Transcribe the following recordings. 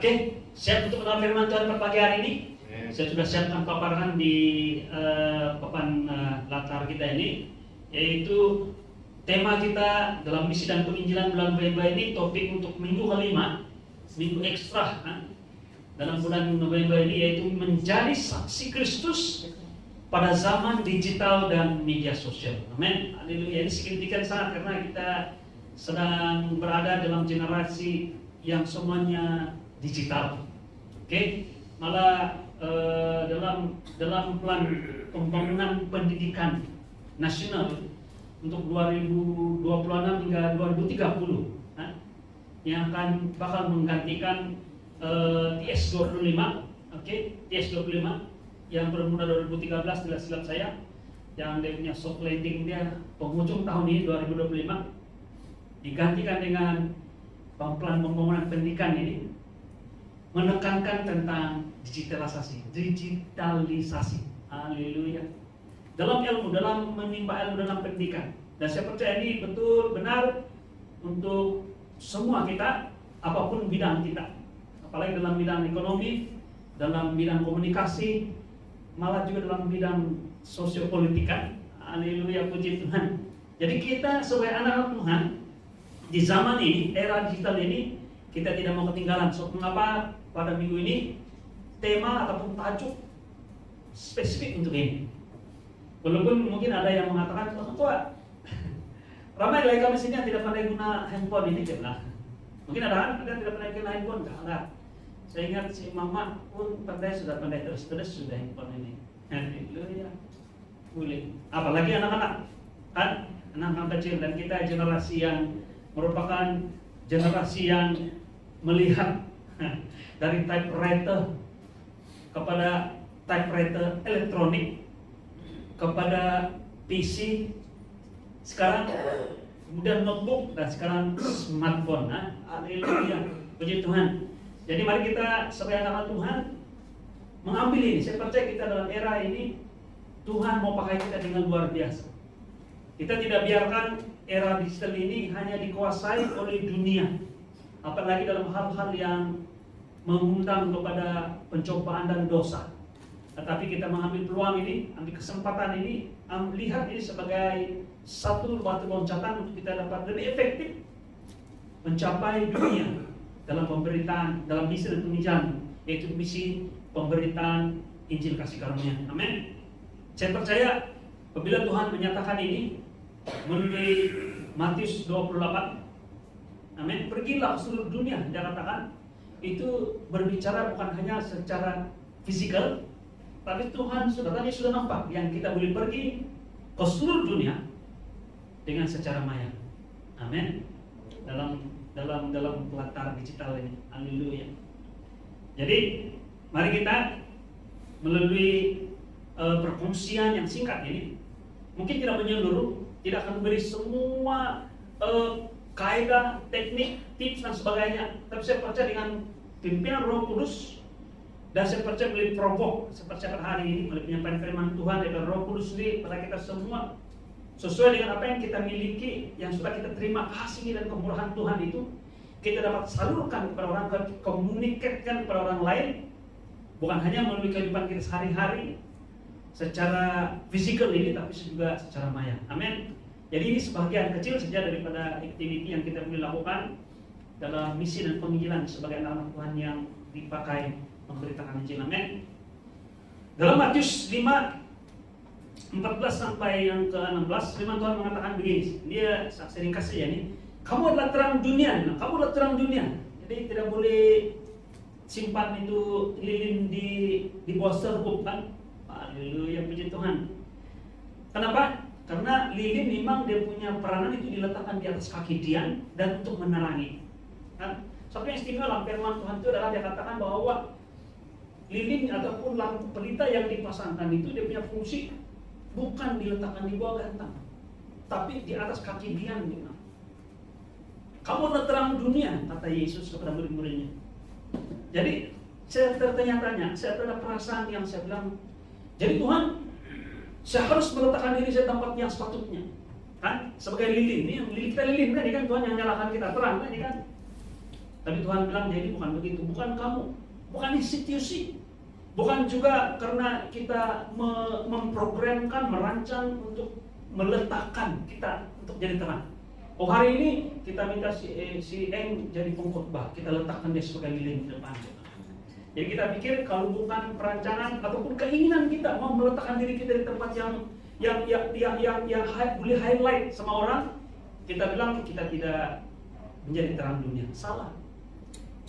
Oke, siap untuk mendengar firman Tuhan pada pagi hari ini? Saya sudah siapkan paparan di papan latar kita ini, yaitu tema kita dalam misi dan penginjilan bulan November ini, topik untuk minggu kelima, minggu ekstra dalam bulan November ini, yaitu menjadi saksi Kristus pada zaman digital dan media sosial. Amin. Haleluya. Ini signifikan sangat karena kita sedang berada dalam generasi yang semuanya digital. Oke, malah dalam plan pembangunan pendidikan nasional untuk 2026 hingga 2030 yang bakal menggantikan TS25, TS25 yang bermula 2013 tidak silap saya, yang dia punya soft landing dia penghujung tahun ini 2025, digantikan dengan plan pembangunan pendidikan ini menekankan tentang digitalisasi. Haleluya. Dalam ilmu, dalam menimba ilmu dalam pendidikan. Dan saya percaya ini betul benar untuk semua kita, apapun bidang kita. Apalagi dalam bidang ekonomi, dalam bidang komunikasi, malah juga dalam bidang sosiopolitika. Haleluya, puji Tuhan. Jadi kita sebagai anak-anak Tuhan di zaman ini, era digital ini, kita tidak mau ketinggalan. So, mengapa pada minggu ini tema ataupun tajuk spesifik untuk ini? Walaupun mungkin ada yang mengatakan, oh tua, ramai dari kami sini yang tidak pandai guna handphone ini, lah. Mungkin ada yang tidak pandai guna handphone, enggak. Saya ingat si mama pun sudah pandai terus sudah handphone ini. Haleluya. Boleh. Apalagi anak-anak, kan? Anak-anak kecil, dan kita generasi yang merupakan generasi yang melihat dari typewriter kepada typewriter elektronik kepada PC, sekarang kemudian notebook, dan sekarang smartphone. Haleluya, puji Tuhan. Jadi mari kita sebagai anak Tuhan mengambil ini. Saya percaya kita dalam era ini Tuhan mau pakai kita dengan luar biasa. Kita tidak biarkan era digital ini hanya dikuasai oleh dunia, apalagi dalam hal-hal yang mengundang kepada pencobaan dan dosa. Tetapi kita mengambil peluang ini, ambil kesempatan ini, lihat ini sebagai satu batu loncatan untuk kita dapat lebih efektif mencapai dunia dalam pemberitaan, dalam misi dan penginjilan, yaitu misi pemberitaan Injil kasih karunia. Amin. Saya percaya apabila Tuhan menyatakan ini melalui Matius 28, amin, pergilah ke seluruh dunia, dia katakan. Itu berbicara bukan hanya secara fisikal, tapi Tuhan tadi sudah nampak yang kita boleh pergi ke seluruh dunia dengan secara maya. Amin. Dalam latar digital ini. Haleluya. Jadi mari kita melalui perkongsian yang singkat ini, mungkin tidak menyeluruh, tidak akan memberi semua kaidah, teknik, tips dan sebagainya. Tapi saya percaya dengan pimpinan Roh Kudus, dan saya percaya melalui provok, saya percaya pada hari ini melalui penyampaian firman Tuhan dari Roh Kudus sendiri pada kita semua, sesuai dengan apa yang kita miliki, yang sudah kita terima kasih dan kemurahan Tuhan itu, kita dapat salurkan kepada orang, komunikasikan kepada orang lain, bukan hanya melalui kehidupan kita sehari-hari secara fisikal ini, tapi juga secara maya. Amin. Jadi ini sebagian kecil saja daripada aktiviti yang kita boleh lakukan dalam misi dan penginjilan sebagai anak-anak Tuhan yang dipakai memberitakan Injil. Amin. Dalam Matius 5:14 sampai yang ke-16, firman Tuhan mengatakan begini. Dia sering kasih ya ini. Kamu adalah terang dunia. Kamu adalah terang dunia. Jadi tidak boleh simpan itu lilin di bawah serbuk, kan? Haleluya, puji Tuhan. Kenapa? Karena lilin memang dia punya peranan itu diletakkan di atas kaki Dian dan untuk menerangi. Kan? Satu yang istimewa dalam firman Tuhan itu adalah dia katakan bahwa lilin ataupun lampu pelita yang dipasangkan itu dia punya fungsi bukan diletakkan di bawah gantang, tapi di atas kaki Dian. Kamu adalah terang dunia, kata Yesus kepada murid-muridnya. Jadi saya tertanya-tanya, saya ada perasaan yang saya bilang, jadi Tuhan, saya harus meletakkan diri saya tempat yang sepatutnya, kan? Sebagai lilin, ini yang lilin kita lilin kan, ini kan Tuhan yang nyalakan kita terang, kan? Ini kan Tapi Tuhan bilang, jadi bukan begitu, bukan kamu, bukan institusi, bukan juga karena kita memprogramkan, merancang untuk meletakkan kita untuk jadi terang. Oh, hari ini kita minta si Eng jadi pengkhotbah, kita letakkan dia sebagai lilin di depan. Jadi kita pikir kalau bukan perancangan ataupun keinginan kita mau meletakkan diri kita di tempat yang boleh highlight sama orang, kita bilang kita tidak menjadi terang dunia. Salah.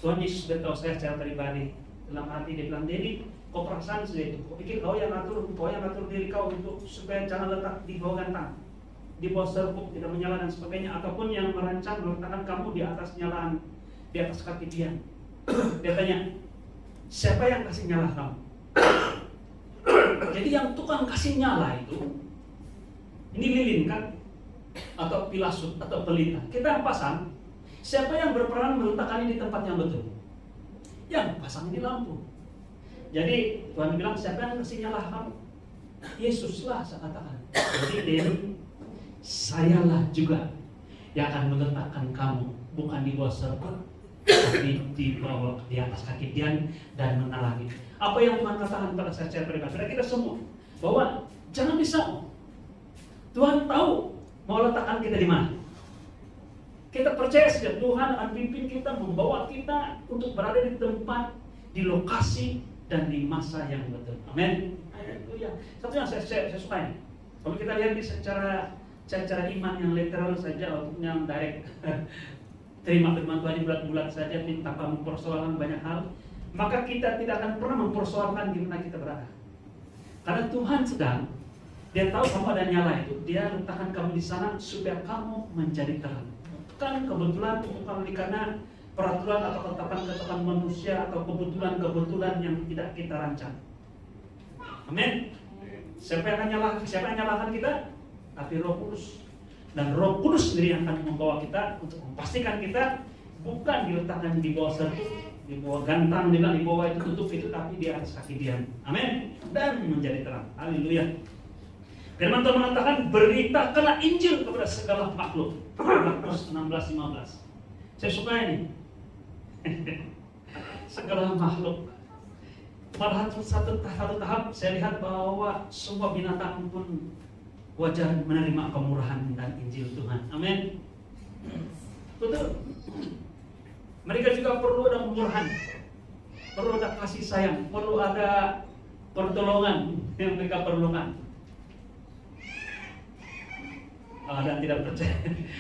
Tuhan Yesus beritahu saya secara pribadi dalam hati, dia bilang, jadi kau perasaan saja itu, kau pikir kau yang atur diri kau untuk supaya jangan letak di bawah gantang, di bawah serbuk, tidak menyala dan sebagainya, ataupun yang merancang meletakkan kamu di atas nyalaan, di atas kaki dia. Dia tanya, siapa yang kasih nyala kamu? Jadi yang tukang kasih nyala itu, ini lilin kan, atau pilasut atau pelita. Kita yang pasang, siapa yang berperan meletakkannya di tempat yang betul? Yang pasang di lampu. Jadi Tuhan bilang, siapa yang kasih nyala kamu? Yesuslah, saya katakan. Jadi sayalah juga yang akan meletakkan kamu, bukan di bawah serbuk, tapi di bawah, di atas kaki Dian dan menalangi. Apa yang Tuhan katakan pada saya secara pribadi, pada kita semua, bahwa jangan risau. Tuhan tahu mau letakkan kita di mana. Kita percaya saja Tuhan akan pimpin kita, membawa kita untuk berada di tempat, di lokasi, dan di masa yang betul. Amin. Haleluya. Satu yang saya sukai, kalau kita lihat di secara iman yang literal saja, untuk yang direct, terima firman Tuhan bulat-bulat saja tanpa mempersoalkan banyak hal, maka kita tidak akan pernah mempersoalkan di mana kita berada. Karena Tuhan sedang, Dia tahu kamu ada nyala itu, Dia letakkan kamu di sana supaya kamu menjadi terang. Bukan kebetulan, bukan karena peraturan atau ketetapan manusia atau kebetulan yang tidak kita rancang. Amin. Siapa yang nyalakan kita? Tapi Roh Kudus. Dan Roh Kudus sendiri yang akan membawa kita untuk memastikan kita bukan diletakkan di bawah serbuk, di bawah gantang, di bawah itu tutup itu, tapi di atas kaki Dia. Amin. Dan menjadi terang. Haleluya. Firman Tuhan mengatakan, beritakanlah Injil kepada segala makhluk. Markus 16:15. Saya suka ini. Segala makhluk. Pada satu tahap saya lihat bahwa semua binatang pun wajar menerima kemurahan dan Injil Tuhan. Amin. Betul. Mereka juga perlu ada kemurahan, perlu ada kasih sayang, perlu ada pertolongan yang mereka perlukan. Dan tidak percaya,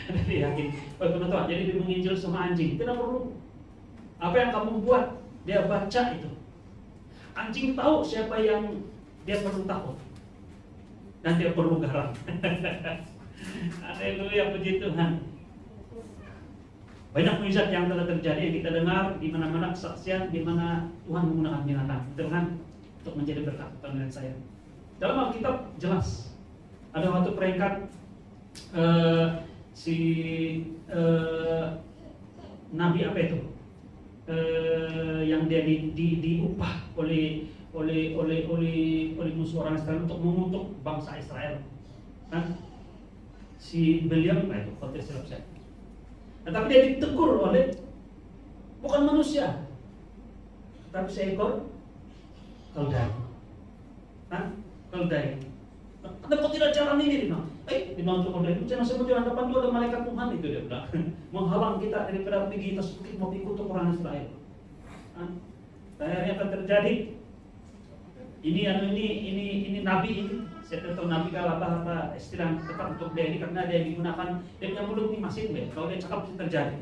dan yakin. Teman-teman, jadi dia menginjil sama anjing, tidak perlu. Apa yang kamu buat, dia baca itu. Anjing tahu siapa yang dia perlu takut, dan dia perlu garam. Haleluya, puji Tuhan. Banyak mujizat yang telah terjadi yang kita dengar di mana-mana, kesaksian di mana Tuhan menggunakan binatang dengan untuk menjadi berkat bagi saya. Dalam Alkitab jelas ada waktu peringkat Nabi apa itu? Yang dia diupah oleh musuh orang Israel untuk mengutuk bangsa Israel, kan? Si Belial itu konteks saya. Nah, tapi dia ditegur oleh bukan manusia, tapi seekor keldai, kan? Keldai. Kenapa kau tidak jalan ini? Di untuk keldai itu jangan sebut jalan depan itu ada malaikat Tuhan itu, dia bilang, menghalang kita daripada pergi atas bukit mau ikut orang Israel. Akhirnya akan terjadi. Ini nabi ini. Saya tahu nabi kalau apa istilah tepat untuk dia ini karena dia digunakan, dia punya mulut ini masih kalau dia cakap bisa terjadi.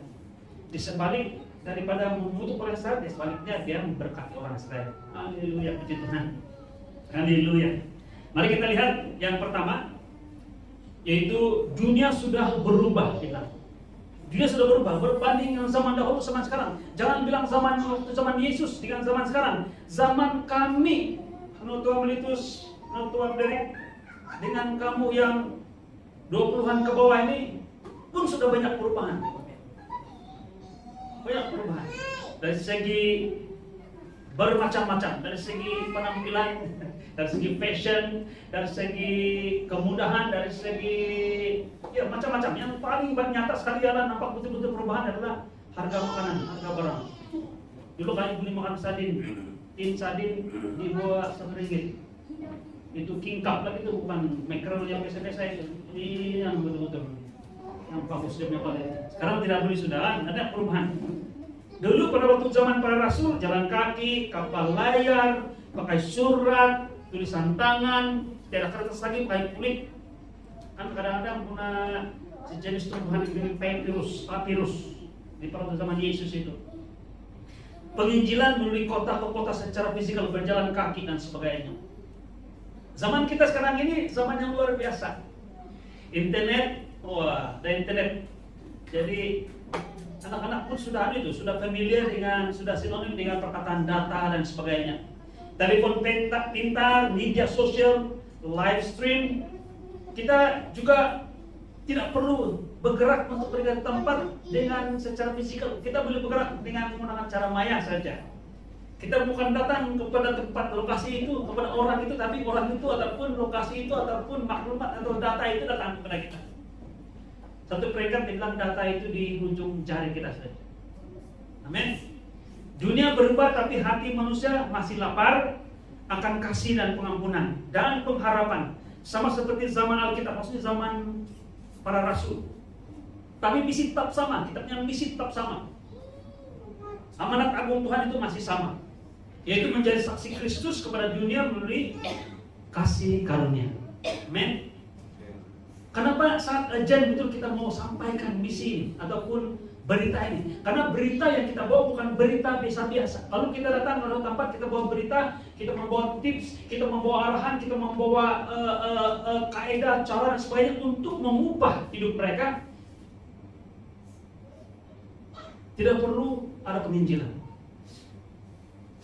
Di sebalik daripada mengutuk orang Israel, di sebaliknya dia memberkati orang Israel. Haleluya, puji Tuhan. Haleluya. Mari kita lihat yang pertama, yaitu dunia sudah berubah kita. Dunia sudah berubah berbanding dengan zaman dahulu sama sekarang. Jangan bilang zaman Yesus dengan zaman sekarang. Zaman kami, Tuhan Melitus, Tuhan Derek, dengan kamu yang 20-an ke bawah ini pun sudah banyak perubahan. Banyak perubahan. Dari segi bermacam-macam, dari segi penampilan, dari segi fashion, dari segi kemudahan, dari segi macam-macam. Yang paling nyata sekali adalah nampak betul-betul perubahan adalah harga makanan, harga barang. Dulu kami beli makan sardin, tin sardin di bawah RM1. Itu king cup lagi, itu bukan mackerel yang biasa-biasa itu. Ini yang betul-betul yang bagus dia punya kualitas. Sekarang tidak beli sudah, ada perubahan. Dulu pada waktu zaman para rasul, jalan kaki, kapal layar, pakai surat, tulisan tangan, tidak kertas lagi, pakai kulit. Kan kadang-kadang punya sejenis tumbuhan yang papirus di pada zaman Yesus itu. Penginjilan melalui kota ke kota secara fisikal, berjalan kaki dan sebagainya. Zaman kita sekarang ini zaman yang luar biasa. Internet, ada internet. Jadi anak-anak pun sudah sudah familiar dengan, sudah sinonim dengan perkataan data dan sebagainya. Telepon pintar, media sosial, live stream. Kita juga tidak perlu bergerak untuk pergi ke tempat dengan secara fisikal. Kita boleh bergerak dengan menggunakan cara maya saja. Kita bukan datang kepada tempat lokasi itu, kepada orang itu, tapi orang itu ataupun lokasi itu ataupun maklumat atau data itu datang kepada kita. Satu peringkat bilang data itu di ujung jari kita saja. Amin. Dunia berubah tapi hati manusia masih lapar akan kasih dan pengampunan dan pengharapan. Sama seperti zaman Alkitab, maksudnya zaman para rasul. Tapi misi tetap sama, kitabnya misi tetap sama. Amanat agung Tuhan itu masih sama, yaitu menjadi saksi Kristus kepada dunia melalui kasih karunia. Amin. Kenapa saat urgent betul kita mau sampaikan misi ini ataupun berita ini? Karena berita yang kita bawa bukan berita biasa-biasa. Kalau kita datang ke tempat, kita bawa berita, kita membawa tips, kita membawa arahan, kita membawa kaidah, cara dan sebagainya untuk mengubah hidup mereka. Tidak perlu ada penginjilan.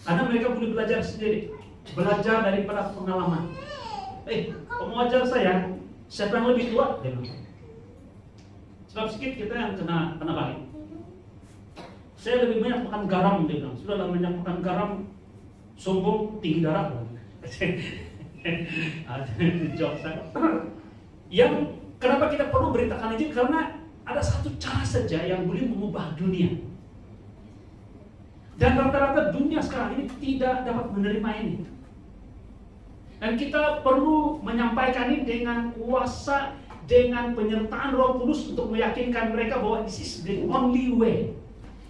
Karena mereka boleh belajar sendiri, belajar daripada pengalaman. Kamu ajar saya, siapa yang lebih tua? Dia bilang. Sebab sedikit kita yang kena balik. Saya lebih banyak makan garam, dia bilang. Sudah banyak makan garam, sombong, tinggi darah. Jok saya. Yang kenapa kita perlu beritakan itu? Karena ada satu cara saja yang boleh mengubah dunia. Dan rata-rata dunia sekarang ini tidak dapat menerima ini. Dan kita perlu menyampaikan ini dengan kuasa, dengan penyertaan Roh Kudus untuk meyakinkan mereka bahwa this is the only way,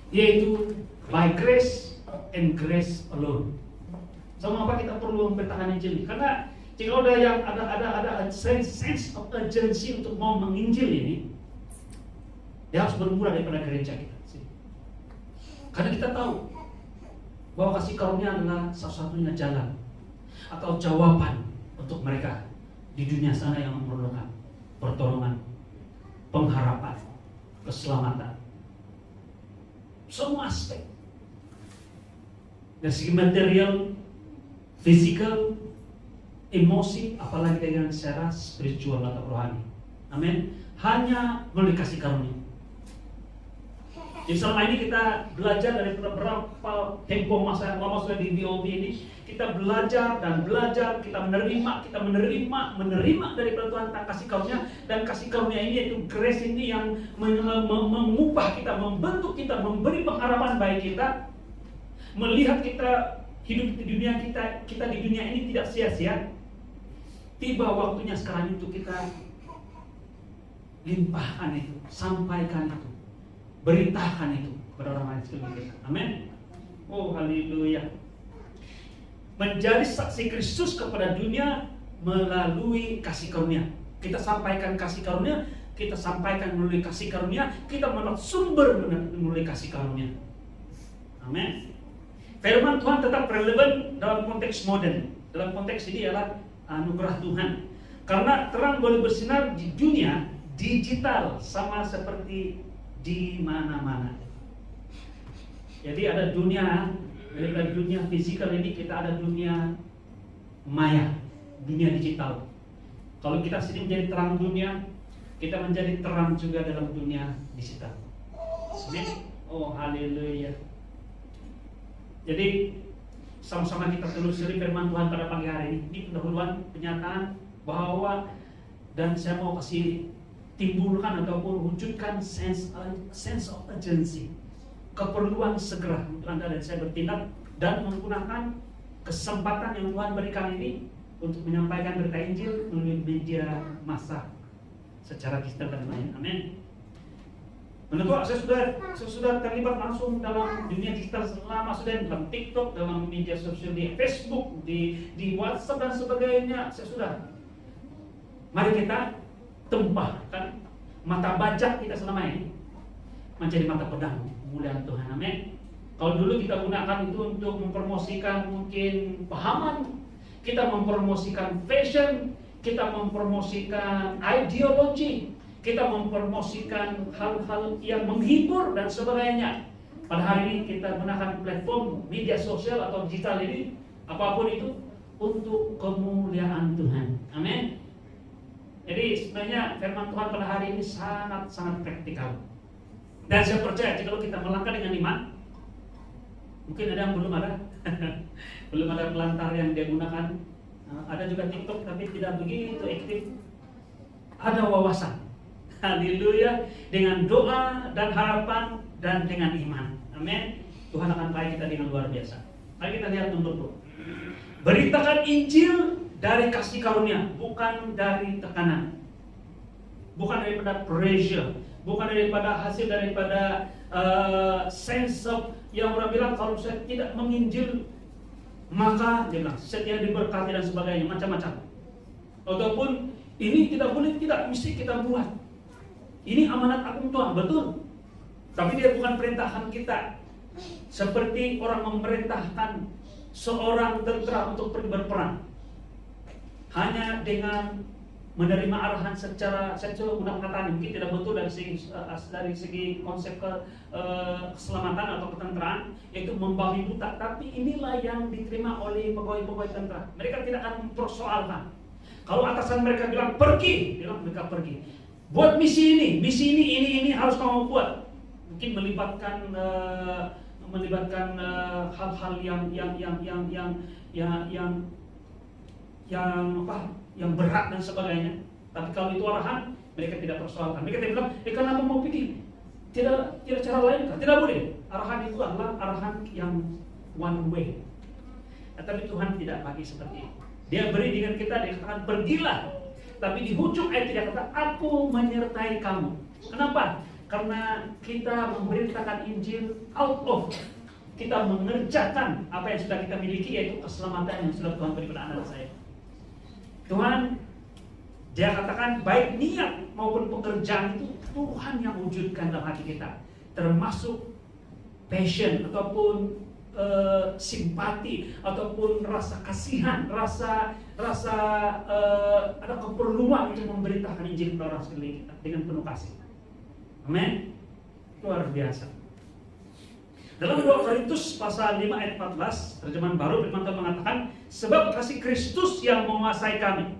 yaitu by grace and grace alone. Sama apa kita perlu memberitakan Injil? Karena jika ada sense of urgency untuk mau menginjil ini, dia harus bermula daripada gereja kita. Karena kita tahu bahwa kasih karunia adalah satu-satunya jalan atau jawaban untuk mereka di dunia sana yang memerlukan pertolongan, pengharapan, keselamatan. Semua aspek. Dari segi material, fisikal, emosi, apalagi dengan secara spiritual atau rohani. Amin. Hanya melalui kasih karunia. Jadi selama ini kita belajar dari beberapa tempoh masa lama sudah di BOB ini, kita belajar dan belajar, kita menerima dari Tuhan tentang kasih karunia, dan kasih karunia ini yaitu grace ini yang mengubah kita, membentuk kita, memberi pengharapan bagi kita, melihat kita hidup di dunia kita di dunia ini tidak sia-sia. Tiba waktunya sekarang itu kita limpahkan itu, sampaikan itu, beritakan itu kepada orang lain sekeliling kita. Amin. Oh, haleluya. Menjadi saksi Kristus kepada dunia melalui kasih karunia. Kita sampaikan kasih karunia, kita sampaikan melalui kasih karunia, kita mendapat sumber melalui kasih karunia. Amin. Firman Tuhan tetap relevan dalam konteks modern. Dalam konteks ini adalah anugerah Tuhan. Karena terang boleh bersinar di dunia digital sama seperti di mana-mana. Jadi ada dunia, dari dunia fisikal ini kita ada dunia maya, dunia digital. Kalau kita sini menjadi terang dunia, kita menjadi terang juga dalam dunia digital. Amin. Oh, haleluya. Jadi sama-sama kita telusuri firman Tuhan pada pagi hari ini. Ini pendahuluan penyataan bahwa, dan saya mau kasih timbulkan ataupun wujudkan sense of urgency. keperluan segera untuk Anda dan saya bertindak dan menggunakan kesempatan yang Tuhan berikan ini untuk menyampaikan berita Injil melalui media massa secara digital dan lain. Amin. Menurut saya sudah terlibat langsung dalam dunia digital selama sudah dalam TikTok, dalam media sosial di Facebook, di WhatsApp dan sebagainya. Saya sudah. Mari kita tempahkan mata baca kita selama ini menjadi mata pedang kemuliaan Tuhan. Amin. Kalau dulu kita gunakan itu untuk mempromosikan mungkin pahaman, kita mempromosikan fashion, kita mempromosikan ideologi, kita mempromosikan hal-hal yang menghibur dan sebagainya. Pada hari ini kita gunakan platform media sosial atau digital ini, apapun itu, untuk kemuliaan Tuhan. Amin. Jadi sebenarnya firman Tuhan pada hari ini sangat-sangat praktikal. Dan saya percaya jika kita melangkah dengan iman, mungkin ada yang belum ada, belum ada pelantar yang dia gunakan. Ada juga TikTok tapi tidak begitu aktif. Ada wawasan. Haleluya, dengan doa dan harapan dan dengan iman. Amin. Tuhan akan pakai kita dengan luar biasa. Mari kita lihat nomor 2. Beritakan Injil dari kasih karunia, bukan dari tekanan. Bukan daripada pressure, bukan daripada hasil daripada sense of yang orang bilang kalau saya tidak menginjil maka dia bilang saya tidak diberkati dan sebagainya, macam-macam. Ataupun ini tidak boleh, tidak mesti kita buat. Ini amanat agung Tuhan, betul. Tapi dia bukan perintahan kita. Seperti orang memerintahkan seorang tentara untuk pergi berperang. Hanya dengan menerima arahan secara guna kata mungkin tidak betul dari segi konsep keselamatan atau ketenteraan, yaitu membabi buta. Tapi inilah yang diterima oleh pegawai-pegawai tentara. Mereka tidak akan mempersoalkan. Kalau atasan mereka bilang pergi, mereka pergi. Buat misi ini harus kamu buat. Mungkin melibatkan hal-hal yang berat dan sebagainya. Tapi kalau itu arahan, mereka tidak persoalkan. Mereka tidak bilang, kenapa mau pergi? Tidak cara lain kan? Tidak boleh. Arahan itu adalah arahan yang one way. Tapi Tuhan tidak bagi seperti itu. Dia beri dengan kita, dia katakan pergilah. Tapi di ujung ayat dia kata, aku menyertai kamu. Kenapa? Karena kita memberitakan Injil out of, kita mengerjakan apa yang sudah kita miliki, yaitu keselamatan yang sudah Tuhan beri pada anak saya. Tuhan, dia katakan baik niat maupun pekerjaan itu Tuhan yang wujudkan dalam hati kita, termasuk passion ataupun simpati ataupun rasa kasihan, rasa ada keperluan untuk memberitakan Injil kepada orang sekeliling kita dengan penuh kasih. Amin. Luar biasa. Dalam 2 Korintus pasal 5 ayat 14, terjemahan baru, firman Tuhan mengatakan, sebab kasih Kristus yang menguasai kami.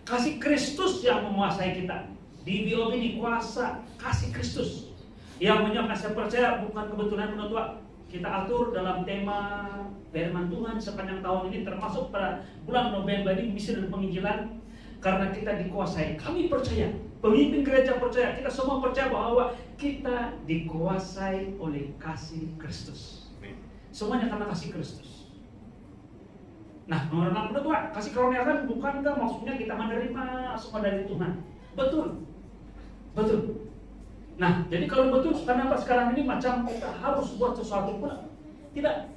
Kasih Kristus yang menguasai kita. Di BOB ini kuasa kasih Kristus yang menyebabkan saya percaya bukan kebetulan menurut kita atur dalam tema firman Tuhan sepanjang tahun ini, termasuk pada bulan November ini misi dan penginjilan, karena kita dikuasai. Kami percaya, pemimpin gereja percaya, kita semua percaya bahwa kita dikuasai oleh kasih Kristus. Semuanya karena kasih Kristus. Nah, nomor 6 kedua, kasih karunia kan bukankah maksudnya kita menerima semua dari Tuhan? Betul. Nah, jadi kalau betul, kenapa sekarang ini macam kita harus buat sesuatu pula? Tidak.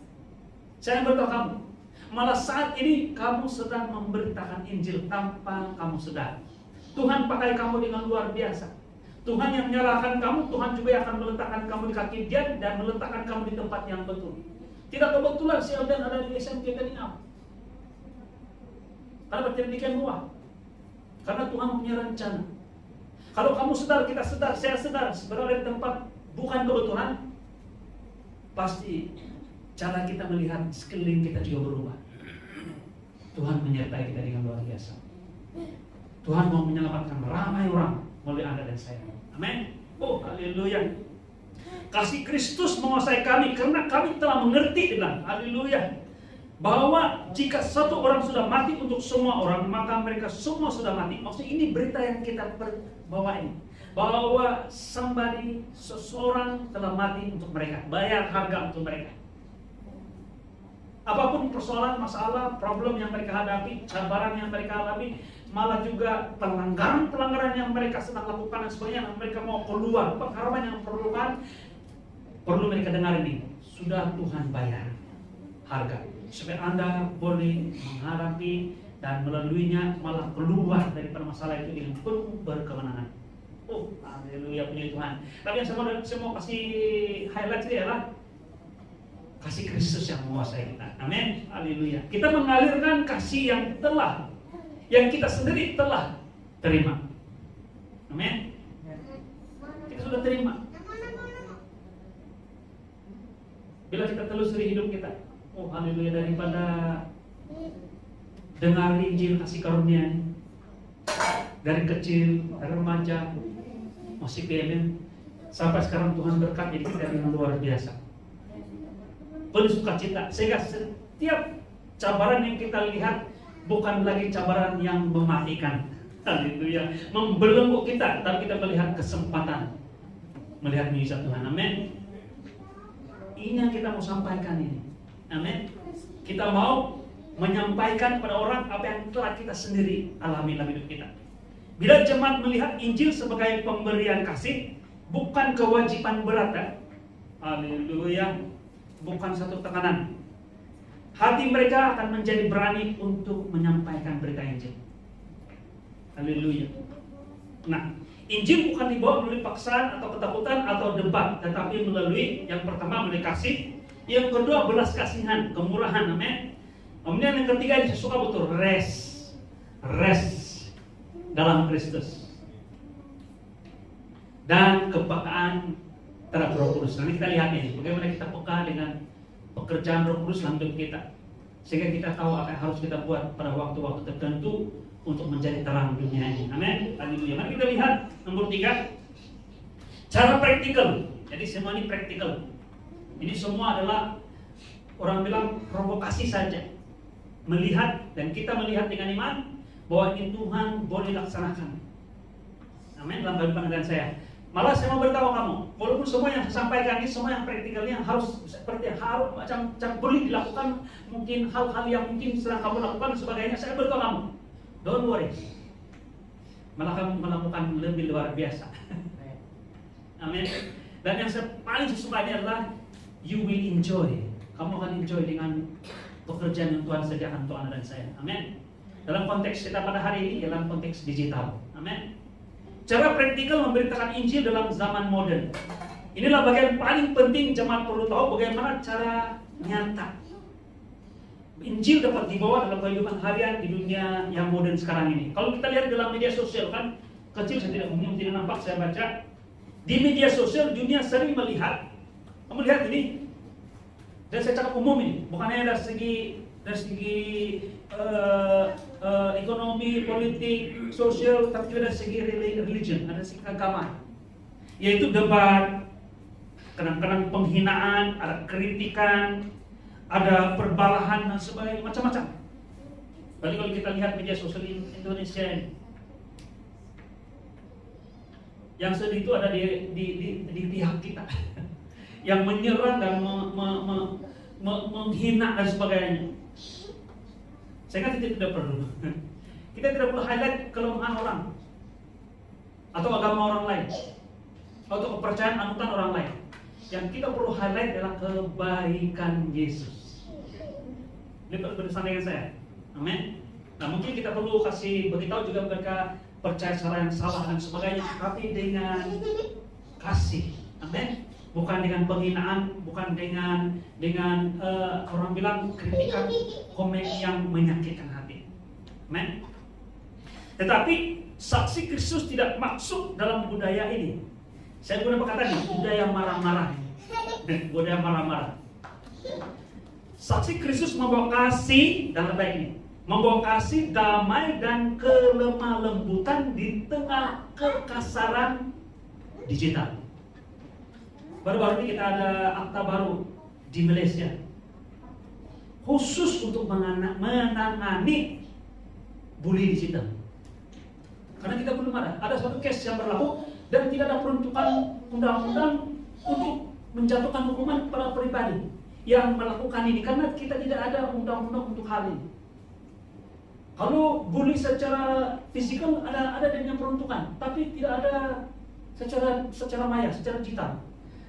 Saya beritahu kamu, malah saat ini kamu sedang memberitakan Injil tanpa kamu sadar. Tuhan pakai kamu dengan luar biasa. Tuhan yang menyalahkan kamu, Tuhan juga akan meletakkan kamu di kaki Dia dan meletakkan kamu di tempat yang betul. Tidak kebetulan si Aldan ada di SMK Telinga. Karena demikian luar. Karena Tuhan punya rencana. Kalau kamu sedar, kita sedar, saya sedar, berada di tempat bukan kebetulan, pasti cara kita melihat sekeliling kita juga berubah. Tuhan menyertai kita dengan luar biasa. Tuhan mau menyelamatkan ramai orang melalui Anda dan saya. Amin. Oh, haleluya. Kasih Kristus menguasai kami karena kami telah mengerti, bilang, haleluya, bahwa jika satu orang sudah mati untuk semua orang, maka mereka semua sudah mati. Maksudnya ini berita yang kita bawa ini, bahwa seseorang telah mati untuk mereka, bayar harga untuk mereka. Apapun persoalan, masalah, problem yang mereka hadapi, cabaran yang mereka alami, malah juga pelanggaran yang mereka sedang lakukan dan sebagainya, yang mereka mau keluar, pengharapan yang perlu mereka dengar ini. Sudah Tuhan bayar harga supaya Anda boleh menghadapi dan melaluinya, malah keluar dari masalah itu dengan penuh berkemenangan. Oh, haleluya, puji Tuhan. Tapi yang saya mau kasih highlight ini adalah kasih Kristus yang menguasai kita. Amin. Haleluya. Kita mengalirkan kasih yang kita sendiri telah terima. Amin. Kita sudah terima. Bila kita telusuri hidup kita, oh haleluya, daripada dengar Injil kasih karunia dari kecil, dari remaja, masih PMM, sampai sekarang Tuhan berkati kita dengan luar biasa, penuh sukacita, sehingga setiap cabaran yang kita lihat bukan lagi cabaran yang mematikan, haleluya, membelenggu kita, tapi kita melihat kesempatan, melihat mujizat Tuhan. Amin. Ini yang kita mau sampaikan ini. Amin. Kita mau menyampaikan kepada orang apa yang telah kita sendiri alami dalam hidup kita. Bila jemaat melihat Injil sebagai pemberian kasih, bukan kewajiban berat, ya. Haleluya. Bukan satu tekanan. Hati mereka akan menjadi berani untuk menyampaikan berita Injil. Haleluya. Nah, Injil bukan dibawa melalui paksaan atau ketakutan atau debat, tetapi melalui yang pertama melalui kasih, yang kedua belas kasihan, kemurahan, amin. Kemudian yang ketiga ini saya suka betul, rest dalam Kristus dan kepekaan terhadap Roh Kudus. Nanti kita lihat ini, bagaimana kita peka dengan pekerjaan Roh Kudus dalam hidup kita, sehingga kita tahu apa yang harus kita buat pada waktu-waktu tertentu untuk menjadi terang dunia ini. Amin. Haleluya. Mari kita lihat nomor 3, cara praktikal. Jadi semua ini praktikal. Ini semua adalah orang bilang provokasi saja. Melihat, dan kita melihat dengan iman bahwa ini Tuhan boleh laksanakan. Amin. Dalam kehidupan dan saya. Malah saya mau beritahu kamu, walaupun semua yang saya sampaikan ini semua yang praktikalnya harus seperti harus macam boleh dilakukan, mungkin hal-hal yang mungkin sedang kamu lakukan dan sebagainya, saya beritahu kamu, don't worry. Malah kamu melakukan lebih luar biasa. Amin. Dan yang paling suka ini adalah you will enjoy. Kamu akan enjoy dengan pekerjaan yang Tuhan sediakan untuk Anda dan saya. Amin. Dalam konteks kita pada hari ini, dalam konteks digital. Amin. Cara praktikal memberitakan Injil dalam zaman modern. Inilah bagian paling penting jemaat perlu tahu bagaimana cara nyata Injil dapat dibawa dalam kehidupan harian di dunia yang modern sekarang ini. Kalau kita lihat dalam media sosial, kan kecil saya tidak nampak, saya baca di media sosial dunia sering melihat, kamu lihat ini, dan saya cakap umum ini, bukan hanya dari segi ekonomi, politik, sosial, tapi juga dari segi religion, dari segi agama, yaitu debat, kadang-kadang penghinaan, ada kritikan, ada perbalahan dan sebagainya, macam-macam. Balik kalau kita lihat media sosial Indonesia ini, yang sedih itu ada di pihak kita, yang menyerang dan menghina dan sebagainya. Saya kata tidak perlu. Kita tidak perlu highlight kelemahan orang, atau agama orang lain, atau kepercayaan anutan orang lain. Yang kita perlu highlight adalah kebaikan Yesus. Ini bersama dengan saya. Amin. Nah, mungkin kita perlu kasih beritahu juga mereka percaya cara yang salah dan sebagainya, tapi dengan kasih. Amin. Bukan dengan penghinaan, bukan dengan orang bilang kritikan, komen yang menyakitkan hati. Amin. Tetapi saksi Kristus tidak masuk dalam budaya ini. Saya guna perkataan ini, budaya marah-marah. Budaya marah-marah. Saksi Kristus membawa kasih dalam baik ini, membawa kasih, damai dan kelemah lembutan di tengah kekasaran digital. Baru-baru ini kita ada akta baru di Malaysia khusus untuk menangani bully digital. Karena kita belum ada suatu case yang berlaku Dan tidak ada peruntukan undang-undang untuk menjatuhkan hukuman kepada pribadi yang melakukan ini, karena kita tidak ada undang-undang untuk hal ini. Kalau bully secara fisikal ada dengan peruntukan, tapi tidak ada secara maya, secara digital.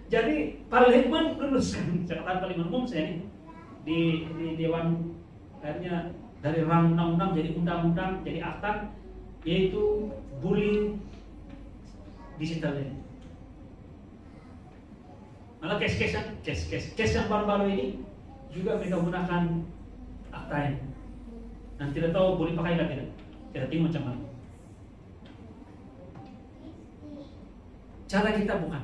Jadi Parlemen luluskan catatan paling umum saya ini di Dewan, akhirnya dari rang undang-undang jadi undang-undang jadi akta, yaitu bullying digital ini. Malah case yang baru-baru ini juga mereka gunakan akta ini. Dan tidak tahu boleh pakai atau tidak. Kita tengok macam mana. Cara kita bukan.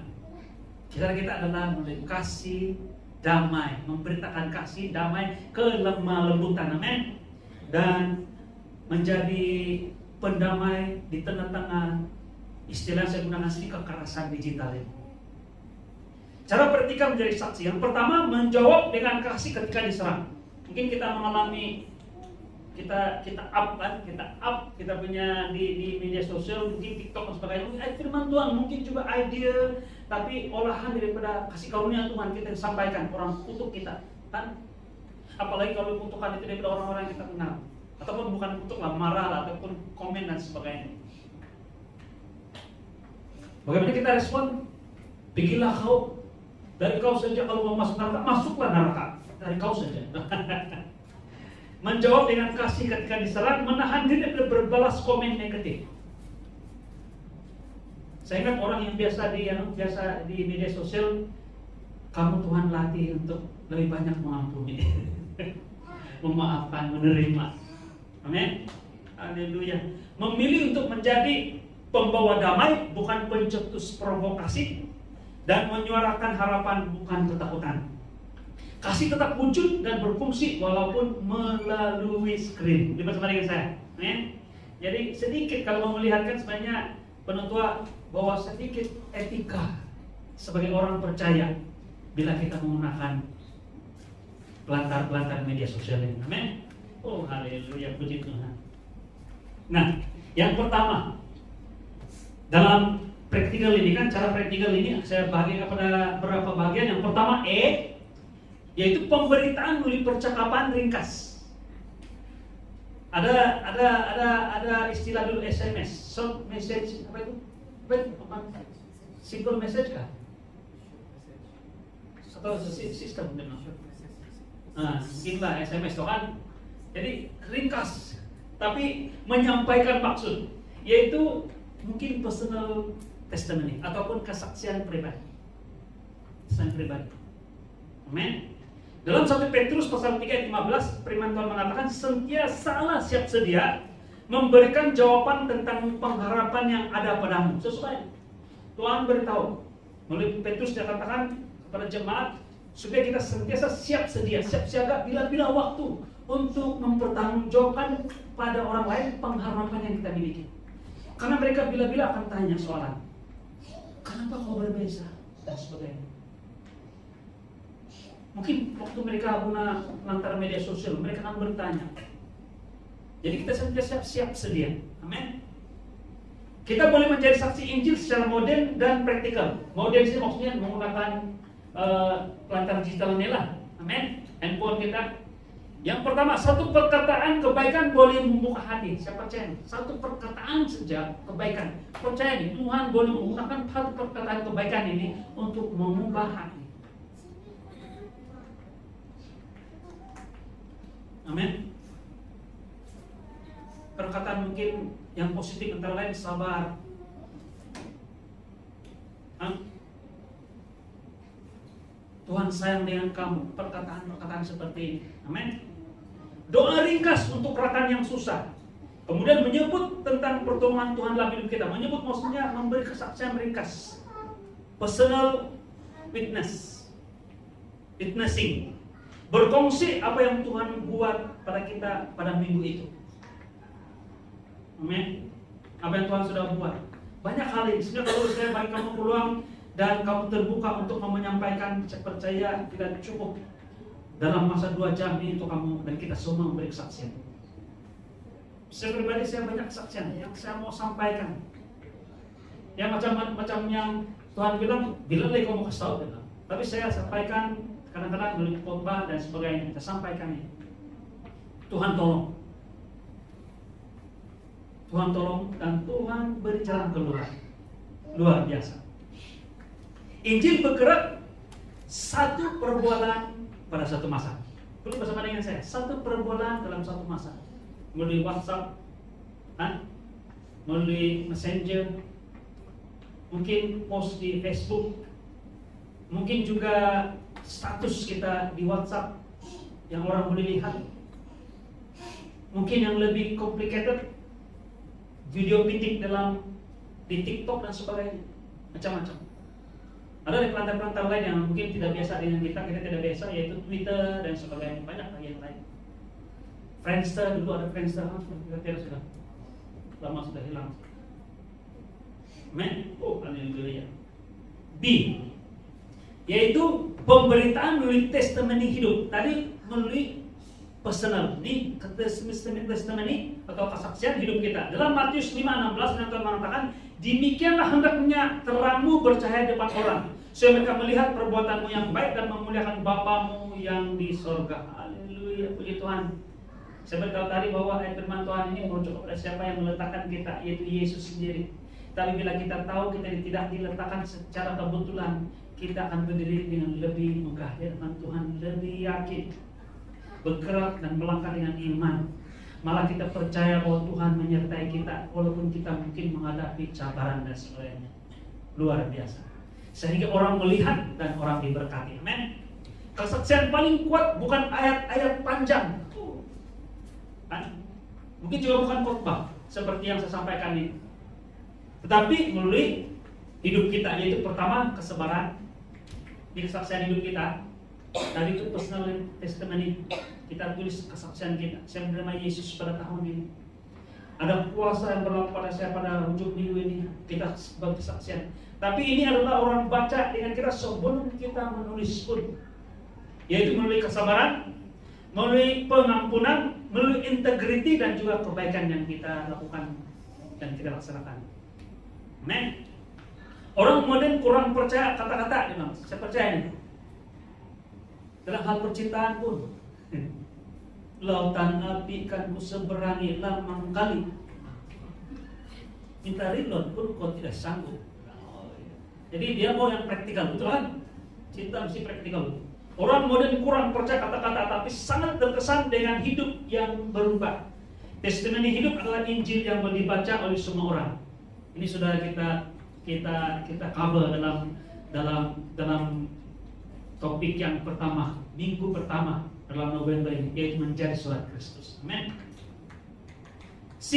Cara kita adalah kasih damai, memberitakan kasih damai, kelemah lembutan, amin. Dan menjadi pendamai di tengah-tengah istilah saya gunakan sedikit kekerasan digital ini. Cara praktikal menjadi saksi. Yang pertama, menjawab dengan kasih ketika diserang. Mungkin kita mengalami kita up kita punya di media sosial, mungkin TikTok dan sebagainya. Firman Tuhan mungkin juga ide, tapi olahan daripada kasih karunia Tuhan kita sampaikan orang kutuk kita, kan? Apalagi kalau kutukan itu daripada orang-orang yang kita kenal, ataupun bukan kutuk lah, marah lah, ataupun komen dan sebagainya. Bagaimana kita respon? Pergilah kau, dari kau saja kalau mau masuk neraka, masuklah neraka, dari kau saja. Menjawab dengan kasih ketika diserang, menahan diri dari berbalas komen negatif. Saya ingat orang yang biasa di media sosial, kamu Tuhan latih untuk lebih banyak mengampuni, memaafkan, menerima. Amin. Haleluya. Memilih untuk menjadi pembawa damai, bukan pencetus provokasi, dan menyuarakan harapan, bukan ketakutan. Kasih tetap wujud dan berfungsi walaupun melalui screen. Bersama dengan saya. Jadi sedikit kalau mau melihatkan sebenarnya penutua bahwa sedikit etika sebagai orang percaya bila kita menggunakan pelantar media sosial ini. Amin. Oh haleluya, puji Tuhan. Nah, yang pertama dalam praktikal ini kan, cara praktikal ini saya bagi kepada beberapa bagian. Yang pertama yaitu pemberitaan melalui percakapan ringkas. Ada istilah dulu SMS, short message, apa itu? Simple message kah? Atau sistem dengan mungkinlah SMS itu kan. Jadi ringkas, tapi menyampaikan maksud, yaitu mungkin personal testimony ataupun kesaksian pribadi. Amin. Dalam 1 Petrus pasal 3 ayat 15, firman Tuhan mengatakan, sentiasalah siap sedia memberikan jawaban tentang pengharapan yang ada padamu. Sesuai Tuhan beritahu melalui Petrus, dia katakan kepada jemaat supaya kita sentiasa siap sedia, siap siaga bila-bila waktu untuk mempertanggungjawabkan pada orang lain pengharapan yang kita miliki. Karena mereka bila-bila akan tanya soalan, kenapa kau berbeza dan sebagainya. Mungkin waktu mereka guna lantaran media sosial, mereka akan bertanya. Jadi kita sentiasa siap sedia. Amin. Kita boleh menjadi saksi Injil secara modern dan praktikal. Modern sih maksudnya menggunakan pelantar digital ini lah. Amin. Handphone kita. Yang pertama, satu perkataan kebaikan boleh membuka hati. Saya percaya. Satu perkataan saja kebaikan. Percaya nih, Tuhan boleh menggunakan satu perkataan kebaikan ini untuk mengubah hati. Amin. Perkataan mungkin yang positif antara lain sabar. Tuhan sayang dengan kamu. Perkataan seperti ini. Amin. Doa ringkas untuk rekan yang susah. Kemudian menyebut tentang pertolongan Tuhan dalam hidup kita. Menyebut maksudnya memberi kesaksian ringkas. Personal witnessing. Berkongsi apa yang Tuhan buat pada kita pada minggu itu. Amin. Apa yang Tuhan sudah buat. Banyak hal ini. Sehingga kalau saya bagi kamu peluang dan kamu terbuka untuk menyampaikan, saya percaya tidak cukup dalam masa 2 jam ini untuk kamu dan kita semua memberi kesaksian. Saya pribadi saya banyak kesaksian yang saya mau sampaikan. Yang macam yang Tuhan bilang lagi kamu kasih tahu gitu. Tapi saya sampaikan kadang-kadang melalui khotbah dan sebagainya. Saya sampaikan ini. Tuhan tolong. Tuhan tolong dan Tuhan beri jalan keluar. Luar biasa. Injil bergerak satu perbuatan pada satu masa. Perlu bersama dengan saya. Satu perbuatan dalam satu masa. Melalui WhatsApp, melalui Messenger, mungkin post di Facebook, mungkin juga status kita di WhatsApp yang orang boleh lihat. Mungkin yang lebih complicated, video pindik di TikTok dan sebagainya, macam-macam. Ada di pelantar-pelantar lain yang mungkin tidak biasa dengan kita tidak biasa, yaitu Twitter dan sebagainya, banyak lagi yang lain. Friendster, dulu ada Friendster, kita sudah lama sudah hilang. Haleluya. B, yaitu pemberitaan melalui testimoni hidup. Tadi melalui personal, ini testimoni atau kesaksian hidup kita. Dalam Matius 5:16 Tuhan mengatakan, demikianlah hendaknya terangmu bercahaya depan orang, supaya mereka melihat perbuatanmu yang baik dan memuliakan Bapamu yang di sorga. Haleluya, puji Tuhan. Saya berkata tadi bahwa ayat firman Tuhan ini merujuk kepada siapa yang meletakkan kita, yaitu Yesus sendiri. Tapi bila kita tahu kita tidak diletakkan secara kebetulan, kita akan berdiri dengan lebih megah di hadapan Tuhan, lebih yakin, bergerak dan melangkah dengan iman. Malah kita percaya bahwa Tuhan menyertai kita walaupun kita mungkin menghadapi cabaran dan sebagainya. Luar biasa. Sehingga orang melihat dan orang diberkati. Amin. Kesaksian paling kuat bukan ayat-ayat panjang. Mungkin juga bukan khotbah seperti yang saya sampaikan ini. Tetapi melalui hidup kita, yaitu pertama kesabaran di kesaksian hidup kita. Tadi itu personal testimony, kita tulis kesaksian kita. Saya menerima Yesus pada tahun ini. Ada puasa yang berlaku pada saya pada ujung minggu ini, kita berkesaksian. Tapi ini adalah orang baca dengan kita sebelum kita menulis pun, yaitu melalui kesabaran, melalui pengampunan, melalui integriti dan juga kebaikan yang kita lakukan dan kita laksanakan. Amen. Orang modern kurang percaya kata-kata, saya percaya ini. Dalam hal percintaan pun, lautan api kan ku seberangi lamang kali, minta reload pun kau tidak sanggup. Jadi dia mau yang praktikal, betul kan? Cinta mesti praktikal. Orang modern kurang percaya kata-kata, tapi sangat terkesan dengan hidup yang berubah. Testimoni hidup adalah Injil yang dibaca oleh semua orang. Ini sudah kita cover dalam topik yang pertama, minggu pertama dalam November ini, yaitu menjadi surat Kristus. Amin. C,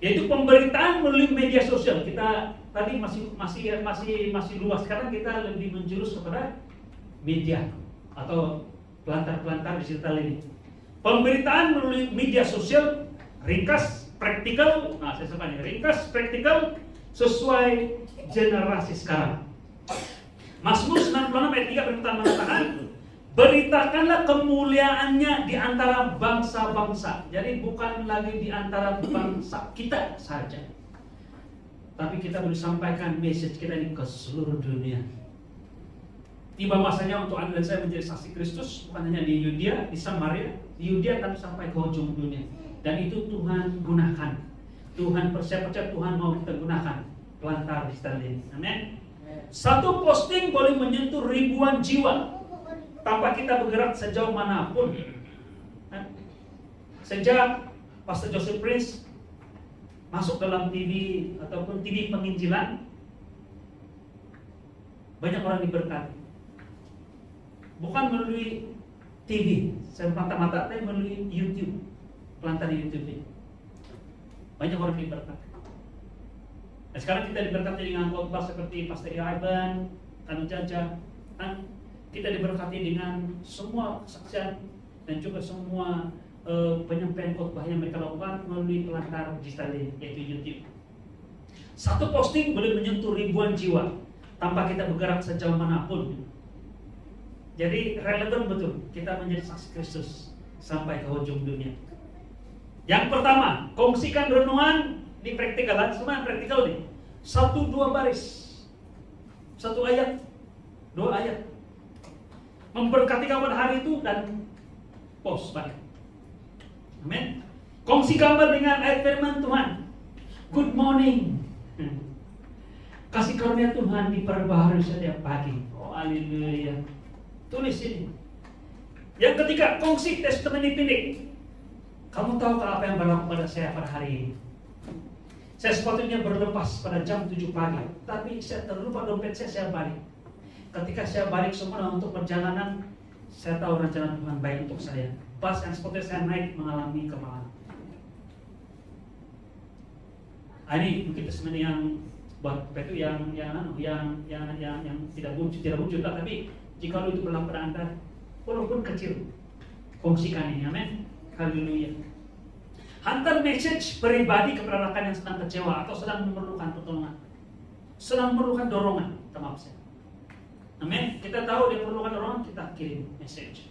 yaitu pemberitaan melalui media sosial. Kita tadi masih luas. Sekarang kita lebih menjurus kepada media atau pelantar-pelantar digital ini. Pemberitaan melalui media sosial ringkas, praktikal. Nah, saya sebutkan ringkas, praktikal, sesuai generasi sekarang. Mazmur 96 ayat 3 firman mengatakan, beritakanlah kemuliaannya di antara bangsa-bangsa. Jadi bukan lagi di antara bangsa kita saja, tapi kita boleh sampaikan message kita ini ke seluruh dunia. Tiba masanya untuk Anda dan saya menjadi saksi Kristus, bukan hanya di Yudea, di Samaria, di Yudea, tapi sampai ke ujung dunia. Dan itu Tuhan gunakan. Tuhan percaya Tuhan mau kita gunakan pelantar di ini. Amin. Satu posting boleh menyentuh ribuan jiwa tanpa kita bergerak sejauh manapun. Sejak Pastor Joseph Prince masuk dalam TV ataupun TV penginjilan, banyak orang diberkati. Bukan melalui TV, saya mata-mata, tapi melalui YouTube, pelantar di YouTube ini. Banyak orang diberkati. Nah, sekarang kita diberkati dengan khotbah seperti Pastor Ivan, Kanu Jaja, kita diberkati dengan semua kesaksian dan juga semua penyampaian khotbah yang mereka lakukan melalui pelantar digital yaitu YouTube. Satu posting boleh menyentuh ribuan jiwa tanpa kita bergerak sejauh manapun. Jadi relevan betul kita menjadi saksi Kristus sampai ke ujung dunia. Yang pertama, kongsikan renungan di praktikalan, semua yang praktikal nih. 1-2 baris, 1 ayat, 2 ayat, memberkati kamu pada hari itu dan pos balik. Amin. Kongsi gambar dengan ayat firman Tuhan. Good morning. Kasih karunia Tuhan diperbaharui setiap pagi. Oh haleluya. Tulis ini. Yang ketiga, kongsi testimoni pendek. Kamu tahu apa yang berlaku pada saya pada hari ini? Saya sepatutnya berlepas pada jam 7 pagi, tapi saya terlupa dompet saya balik. Ketika saya balik semua untuk perjalanan, saya tahu rencana Tuhan baik untuk saya. Pas yang sepatutnya saya naik mengalami kemalangan. Ini mungkin testimoni yang buat itu yang tidak wujud, tapi jika itu berlaku pada Anda, walaupun kecil, kongsikan ini, amin. Haleluya. Hantar message pribadi kepada rekan yang sedang kecewa atau sedang memerlukan pertolongan, sedang memerlukan dorongan, maaf saya. Amin. Kita tahu dia perlukan dorongan, kita kirim message.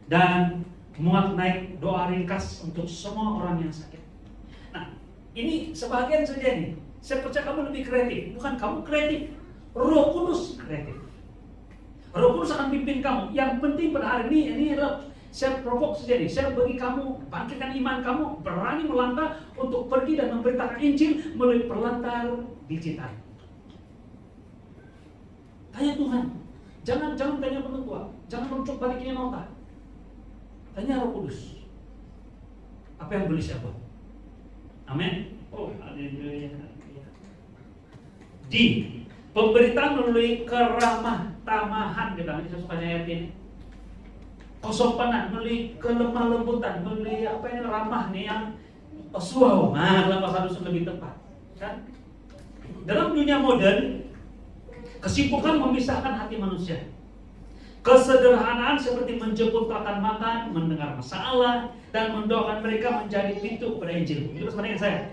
Dan muat naik doa ringkas untuk semua orang yang sakit. Nah, ini sebagian saja nih. Saya percaya kamu lebih kreatif, bukan kamu kreatif. Roh Kudus kreatif. Roh Kudus akan pimpin kamu. Yang penting pada hari ini adalah saya provok saja nih, saya bagi kamu, bangkitkan iman kamu, berani melangkah untuk pergi dan memberitakan Injil melalui perlantar digital. Tanya Tuhan, jangan tanya penutua, jangan mencuk balikin nota. Tanya Roh Kudus, apa yang boleh saya buat? Amin. Oh, haleluya. Di pemberitaan melalui keramah tamahan, kita saya suka ayat ini. Kesopanan, melalui kelemah lembutan, melalui apa yang ramah nih yang suau. Nah, dalam bahasa dusun lebih tepat, kan? Dalam dunia modern, kesibukan memisahkan hati manusia. Kesederhanaan seperti menjemput akan makan, mendengar masalah, dan mendoakan mereka menjadi pintu kepada Injil. Itu sama dengan saya.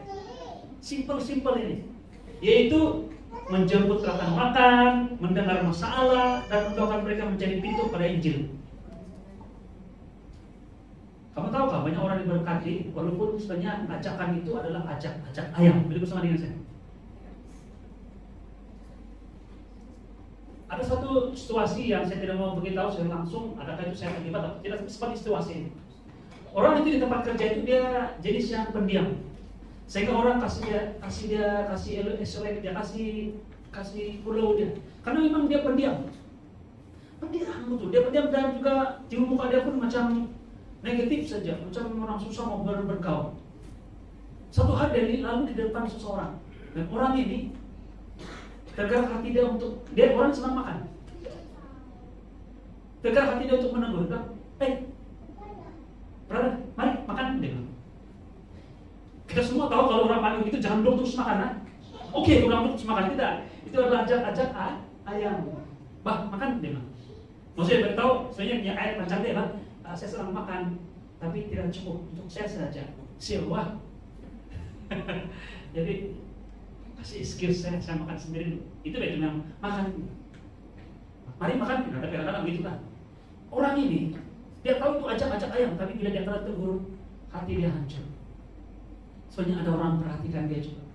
Simple ini, yaitu menjemput akan makan, mendengar masalah, dan mendoakan mereka menjadi pintu kepada Injil. Kamu tahu kan banyak orang diberkati walaupun sebenarnya ajakan itu adalah ajak ayam. Beli bersama dengan saya. Ada satu situasi yang saya tidak mau beritahu saya langsung, adakah itu saya terlibat atau tidak, seperti situasi ini. Orang itu di tempat kerja itu dia jenis yang pendiam. Sehingga orang kasih pulau dia. Karena memang dia pendiam. Pendiam betul. Dia pendiam dan juga di muka dia pun macam negatif saja, macam orang susah mau bergaul. Satu hari lalu di depan seseorang, dan orang ini tergerak hati dia untuk orang senang makan. Tergerak hati dia untuk menegur, brother, mari makan dia. Kita semua tahu kalau orang paling itu jangan duduk terus makan, kan? Oke, orang duduk terus makan, tidak. Itu adalah ajak ayam. Bah, makan dia. Maksudnya beritahu, sebenarnya ayat macam dia, saya senang makan, tapi tidak cukup untuk saya saja. Siapa? Jadi kasih skill saya makan sendiri. Itu betul yang makan. Mari makan, tapi kadang-kadang begitu kan. Orang ini dia tahu itu ajak ayam, tapi bila dia telah tegur, hati dia hancur. Soalnya ada orang perhatikan dia juga.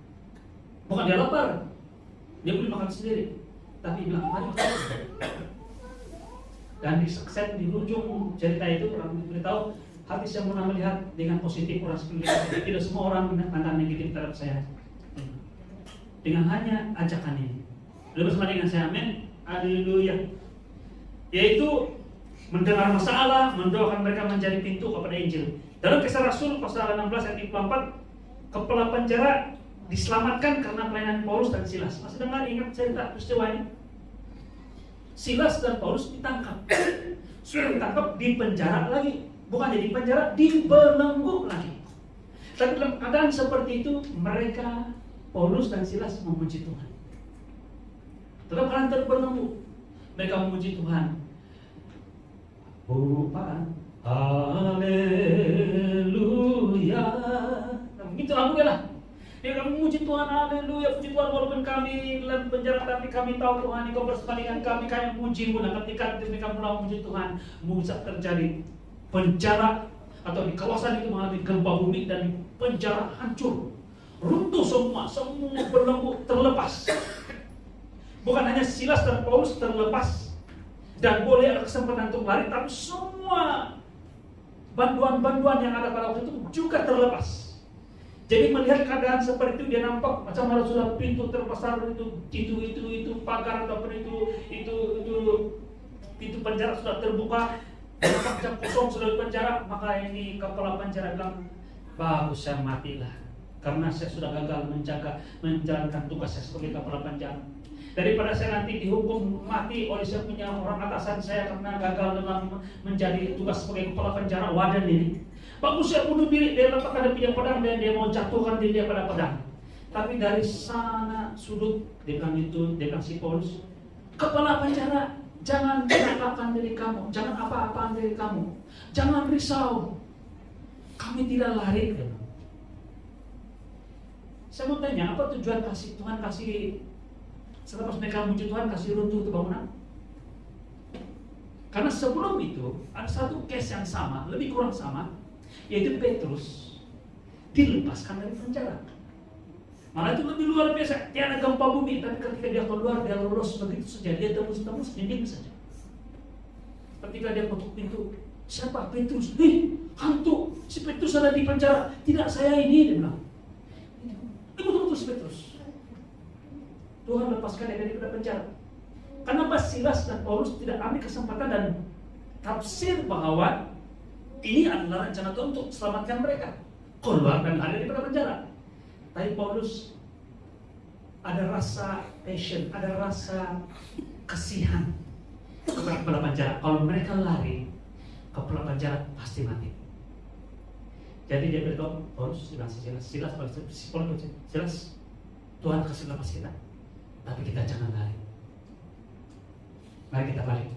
Bukan dia lapar, dia boleh makan sendiri, tapi bilang mari makan. Dan di ujung cerita itu orang beritahu hati saya pernah melihat dengan positif orang sekeliling. Tidak semua orang memandang negatif terhadap saya. Dengan hanya ajakan ini. Lalu bersama dengan saya, amin. Haleluya. Yaitu mendengar masalah, mendoakan mereka menjadi pintu kepada Injil. Dalam Kisah Rasul pasal 16 ayat 24, kepala penjara diselamatkan karena pelayanan Paulus dan Silas. Masih dengar ingat cerita peristiwa ini? Silas dan Paulus ditangkap. Sudah ditangkap, di penjara lagi. Bukan jadi penjara, dibelenggu lagi. Tapi dalam keadaan seperti itu, mereka, Paulus dan Silas memuji Tuhan. Dalam keadaan terbelenggu, mereka memuji Tuhan. Apaan? Haleluya. Nah, begitu lagunya lah. Dia akan memuji Tuhan, haleluya, puji Tuhan walaupun kami dalam penjara, tapi kami tahu Tuhan Engkau bersama dengan kami memuji-Mu. Nah, ketika mereka mulai memuji Tuhan, mujizat terjadi. Penjara atau di kawasan itu mengalami gempa bumi dan penjara hancur. runtuh semua belenggu terlepas. Bukan hanya Silas dan Paulus terlepas dan boleh ada kesempatan untuk lari, tapi semua bantuan-bantuan yang ada pada waktu itu juga terlepas. Jadi melihat keadaan seperti itu, dia nampak macam ada sudah pintu terpasar, itu pagar ataupun itu pintu penjara sudah terbuka, macam kosong sudah di penjara. Maka ini kepala penjara bilang, bagus saya matilah, karena saya sudah gagal menjalankan tugas saya sebagai kepala penjara. Daripada saya nanti dihukum mati oleh saya punya orang atasan saya karena gagal dalam menjadi tugas sebagai kepala penjara, wadah ini. Bagus saya bunuh diri, dia letakkan dia punya pedang dan dia mau jatuhkan diri dia pada pedang. Tapi dari sana sudut, dia bilang si Paulus, kepala penjara, jangan menakutkan diri kamu, jangan apa-apaan diri kamu, jangan risau, kami tidak lari. Saya mau tanya, apa tujuan Tuhan kasih selepas mereka memuji Tuhan kasih runtuh itu bangunan? Karena sebelum itu ada satu case yang sama, lebih kurang sama, yaitu Petrus dilepaskan dari penjara. Malah itu lebih luar biasa, tiada gempa bumi, tapi ketika dia keluar, dia lolos begitu saja, dia tembus dinding saja. Ketika dia ketuk pintu, siapa? Petrus. Hantu, si Petrus ada di penjara. Tidak, saya ini, dia bilang. Ini betul-betul si Petrus. Tuhan lepaskan dia dari penjara. Kenapa Silas dan Paulus tidak ambil kesempatan dan tafsir bahwa ini adalah rencana Tuhan untuk selamatkan mereka, keluar dan ada di penjara. Tapi Paulus ada rasa passion, ada rasa kasihan kepada kepala penjara. Kalau mereka lari, kepala penjara pasti mati. Jadi dia berdoa, Paulus bilang Silas, Tuhan kasih lepas kita, tapi kita jangan lari. Mari kita balik.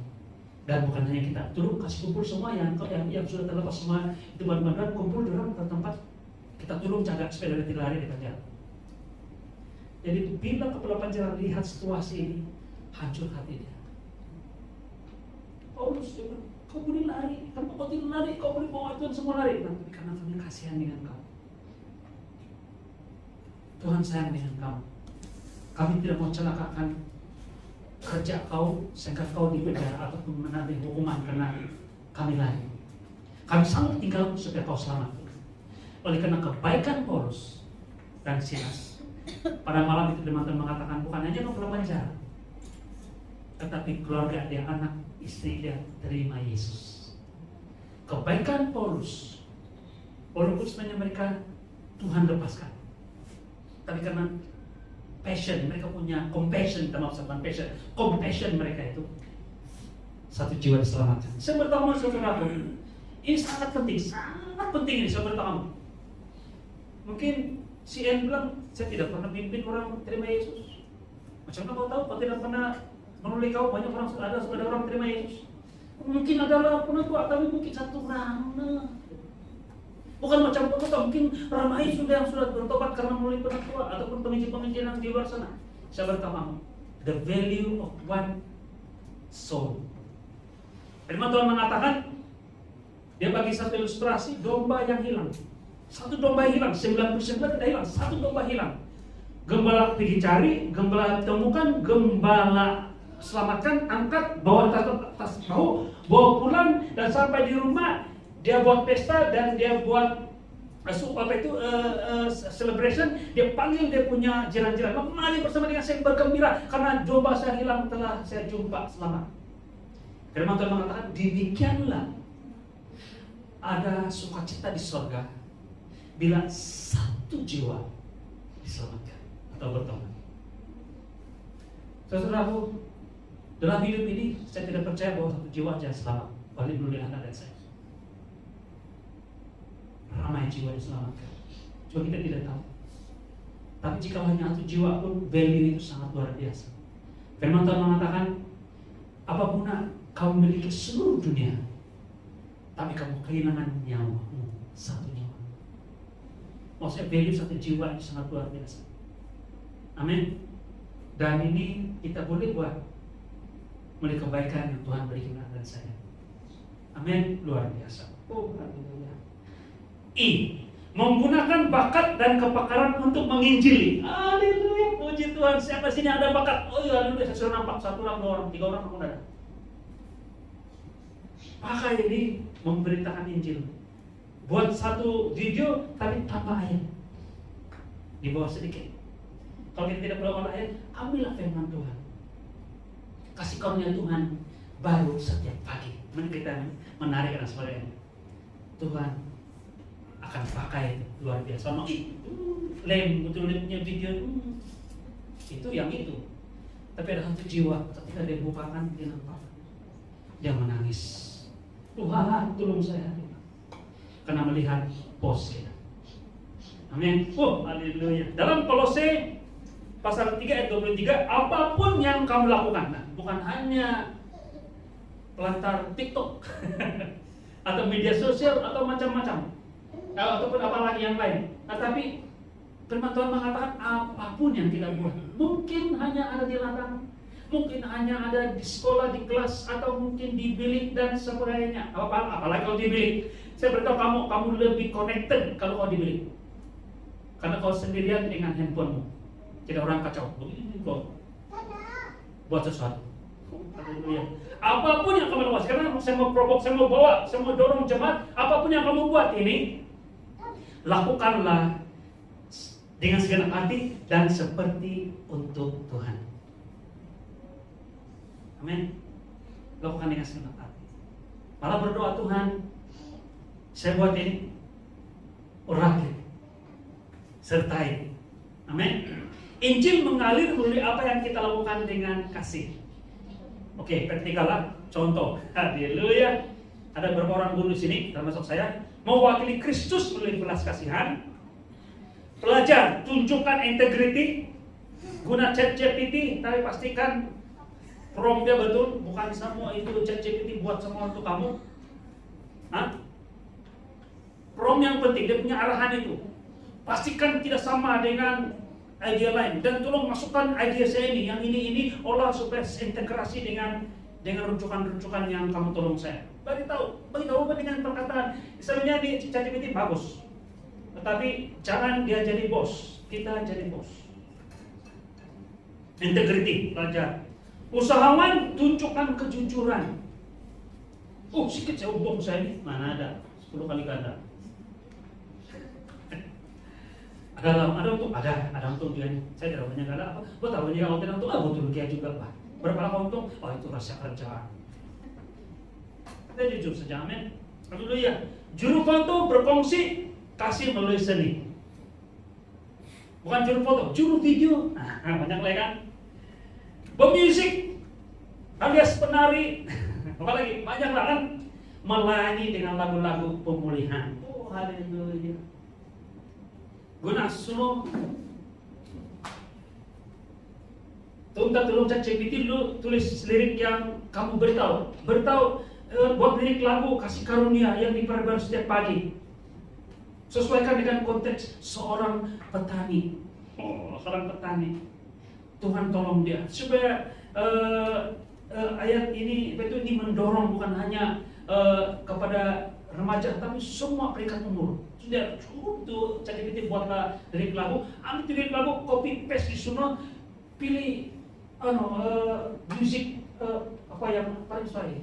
Dan bukan hanya kita, turun kasih kumpul semua yang sudah terlepas semua itu bantuan kumpul dorong ke tempat kita turun jaga supaya dia tidak lari di penjara. Jadi bila kepala penjara lihat situasi ini, hancur hati dia. Paulus dia bilang, kau boleh lari, kamu kau tidak lari, kau boleh bawa Tuhan semua lari. Tapi karena kami kasihan dengan kau, Tuhan sayang dengan kamu, kami tidak mau celakakan kerja kau sehingga kau di penjara ataupun menanggung hukuman karena kami lari. Kami sanggup tinggal supaya kau selamat. Oleh karena kebaikan Paulus dan Silas, pada malam itu teman-teman mengatakan bukan hanya kepala penjara, tetapi keluarga dia, anak, istri dia terima Yesus. Kebaikan Paulus, walaupun sebenarnya mereka Tuhan lepaskan, tapi karena passion, mereka punya compassion, compassion mereka itu satu jiwa diselamatkan. Saya bertamu saudaraku, ini sangat penting ini saya bertamu. Mungkin si N bilang, saya tidak pernah pimpin orang terima Yesus. Macam mana kau tahu? Kau tidak pernah menulis kau banyak orang ada orang terima Yesus. Mungkin adalah pernah tua, tapi mungkin satu orang. Bukan macam kota, mungkin ramai yang sudah bertobat karena mulai penatua ataupun penginjil yang di luar sana. Saya beritahu, the value of one soul. Firman Tuhan mengatakan, dia bagi satu ilustrasi domba yang hilang. Satu domba hilang, 99 tidak hilang, satu domba hilang. Gembala pergi cari, gembala temukan, gembala selamatkan, angkat, bawa tas bawa pulang dan sampai di rumah. Dia buat pesta dan dia buat celebration. Dia panggil dia punya jiran-jiran, mari bersama dengan saya bergembira karena domba saya hilang telah saya jumpa selamat. Firman Tuhan mengatakan demikianlah ada sukacita di surga bila satu jiwa diselamatkan atau bertobat. Saudaraku, dalam hidup ini saya tidak percaya bahwa satu jiwa saja selamat, paling dulu Anda dan saya. Ramai jiwa diselamatkan, cuma kita tidak tahu. Tapi jika hanya satu jiwa pun, value itu sangat luar biasa. Firman Tuhan mengatakan, apa guna kau memiliki seluruh dunia, tapi kamu kehilangan nyawamu, satu nyawa. Maksudnya value satu jiwa itu sangat luar biasa. Amin. Dan ini kita boleh buat melihat kebaikan yang Tuhan berikan kepada saya. Amin, luar biasa. Oh, haleluya. menggunakan bakat dan kepakaran untuk menginjili. Haleluya, puji Tuhan. Siapa sini ada bakat? Oh iya, haleluya, saya sudah nampak 1 orang, 2 orang, 3 orang, aku ada. Pakai ini memberitakan Injil. Buat satu video, tapi tambah ayat di bawah sedikit. Kalau kita tidak perlu ayat, ambillah firman Tuhan. Kasih karunia Tuhan baru setiap pagi. Mari kita menarik dan sebagainya. Tuhan akan pakai luar biasa. Mau lem betul punya video itu yang itu. Tapi ada satu jiwa ketika dia bukakan, dia nampak, dia menangis. Tuhan, tolong saya. Karena melihat bos kita. Amin. Oh, haleluya. Dalam Kolose pasal 3 ayat 23, apapun yang kamu lakukan, nah, bukan hanya pelantar TikTok atau media sosial atau macam-macam, ataupun apalagi yang lain. Tetapi firman Tuhan mengatakan apapun yang kita buat, mungkin hanya ada di ladang, mungkin hanya ada di sekolah, di kelas, atau mungkin di bilik dan sebagainya. Apalagi kalau di bilik, saya beritahu kamu lebih connected kalau kau di bilik. Karena kau sendirian dengan handphonemu. Tidak orang kacau. Begini kok buat sesuatu. Haleluya. Apapun yang kamu lakukan, sekarang saya mau provok, saya mau bawa, saya mau dorong jemaat, apapun yang kamu buat ini, lakukanlah dengan segenap hati dan seperti untuk Tuhan. Amin. Lakukan dengan segenap hati. Malah berdoa, Tuhan, saya buat ini, urapi, sertai. Amin. Injil mengalir melalui apa yang kita lakukan dengan kasih. Oke, perhatikanlah contoh. Haleluya. Ada beberapa orang guru di sini, termasuk saya, mewakili Kristus melalui belas kasihan. Pelajar, tunjukkan integriti. Guna ChatGPT, tapi pastikan promptnya betul. Bukan semua itu ChatGPT buat semua untuk kamu. Prompt yang penting, dia punya arahan itu. Pastikan tidak sama dengan idea lain, dan tolong masukkan idea saya ini, yang ini olah supaya integrasi dengan rujukan-rujukan yang kamu tolong saya. Beritahu dengan perkataan. Misalnya di ChatGPT bagus, tetapi jangan dia jadi bos, kita jadi bos. Integrity, pelajar. Usahawan, tunjukkan kejujuran. Sikit saya bom saya ini, mana ada 10 kali ganda. Ada untung dia. Saya tidak banyak ada apa. Buat apa jika kalau tidak untung? Betul dia juga Pak. Berapa lama untung? Itu rasa kerjaan. Kita jujur saja, amin. Haleluya. Juru foto berfungsi kasih melalui seni. Bukan juru foto, juru video. Banyak lagi kan. Pemusik alias penari. Apalagi banyak lah kan. Melayani dengan lagu-lagu pemulihan. Haleluya. Guna suruh tolong ChatGPT dulu tulis lirik yang kamu beritahu buat lirik lagu kasih karunia yang diperbarui setiap pagi, sesuaikan dengan konteks seorang petani. Seorang petani, Tuhan tolong dia supaya ayat ini betul ini mendorong bukan hanya kepada remaja tapi semua peringkat umur. Sudah cukup ChatGPT buatlah lirik lagu, ambil lirik lagu, copy paste di semua, pilih musik apa yang paling sesuai.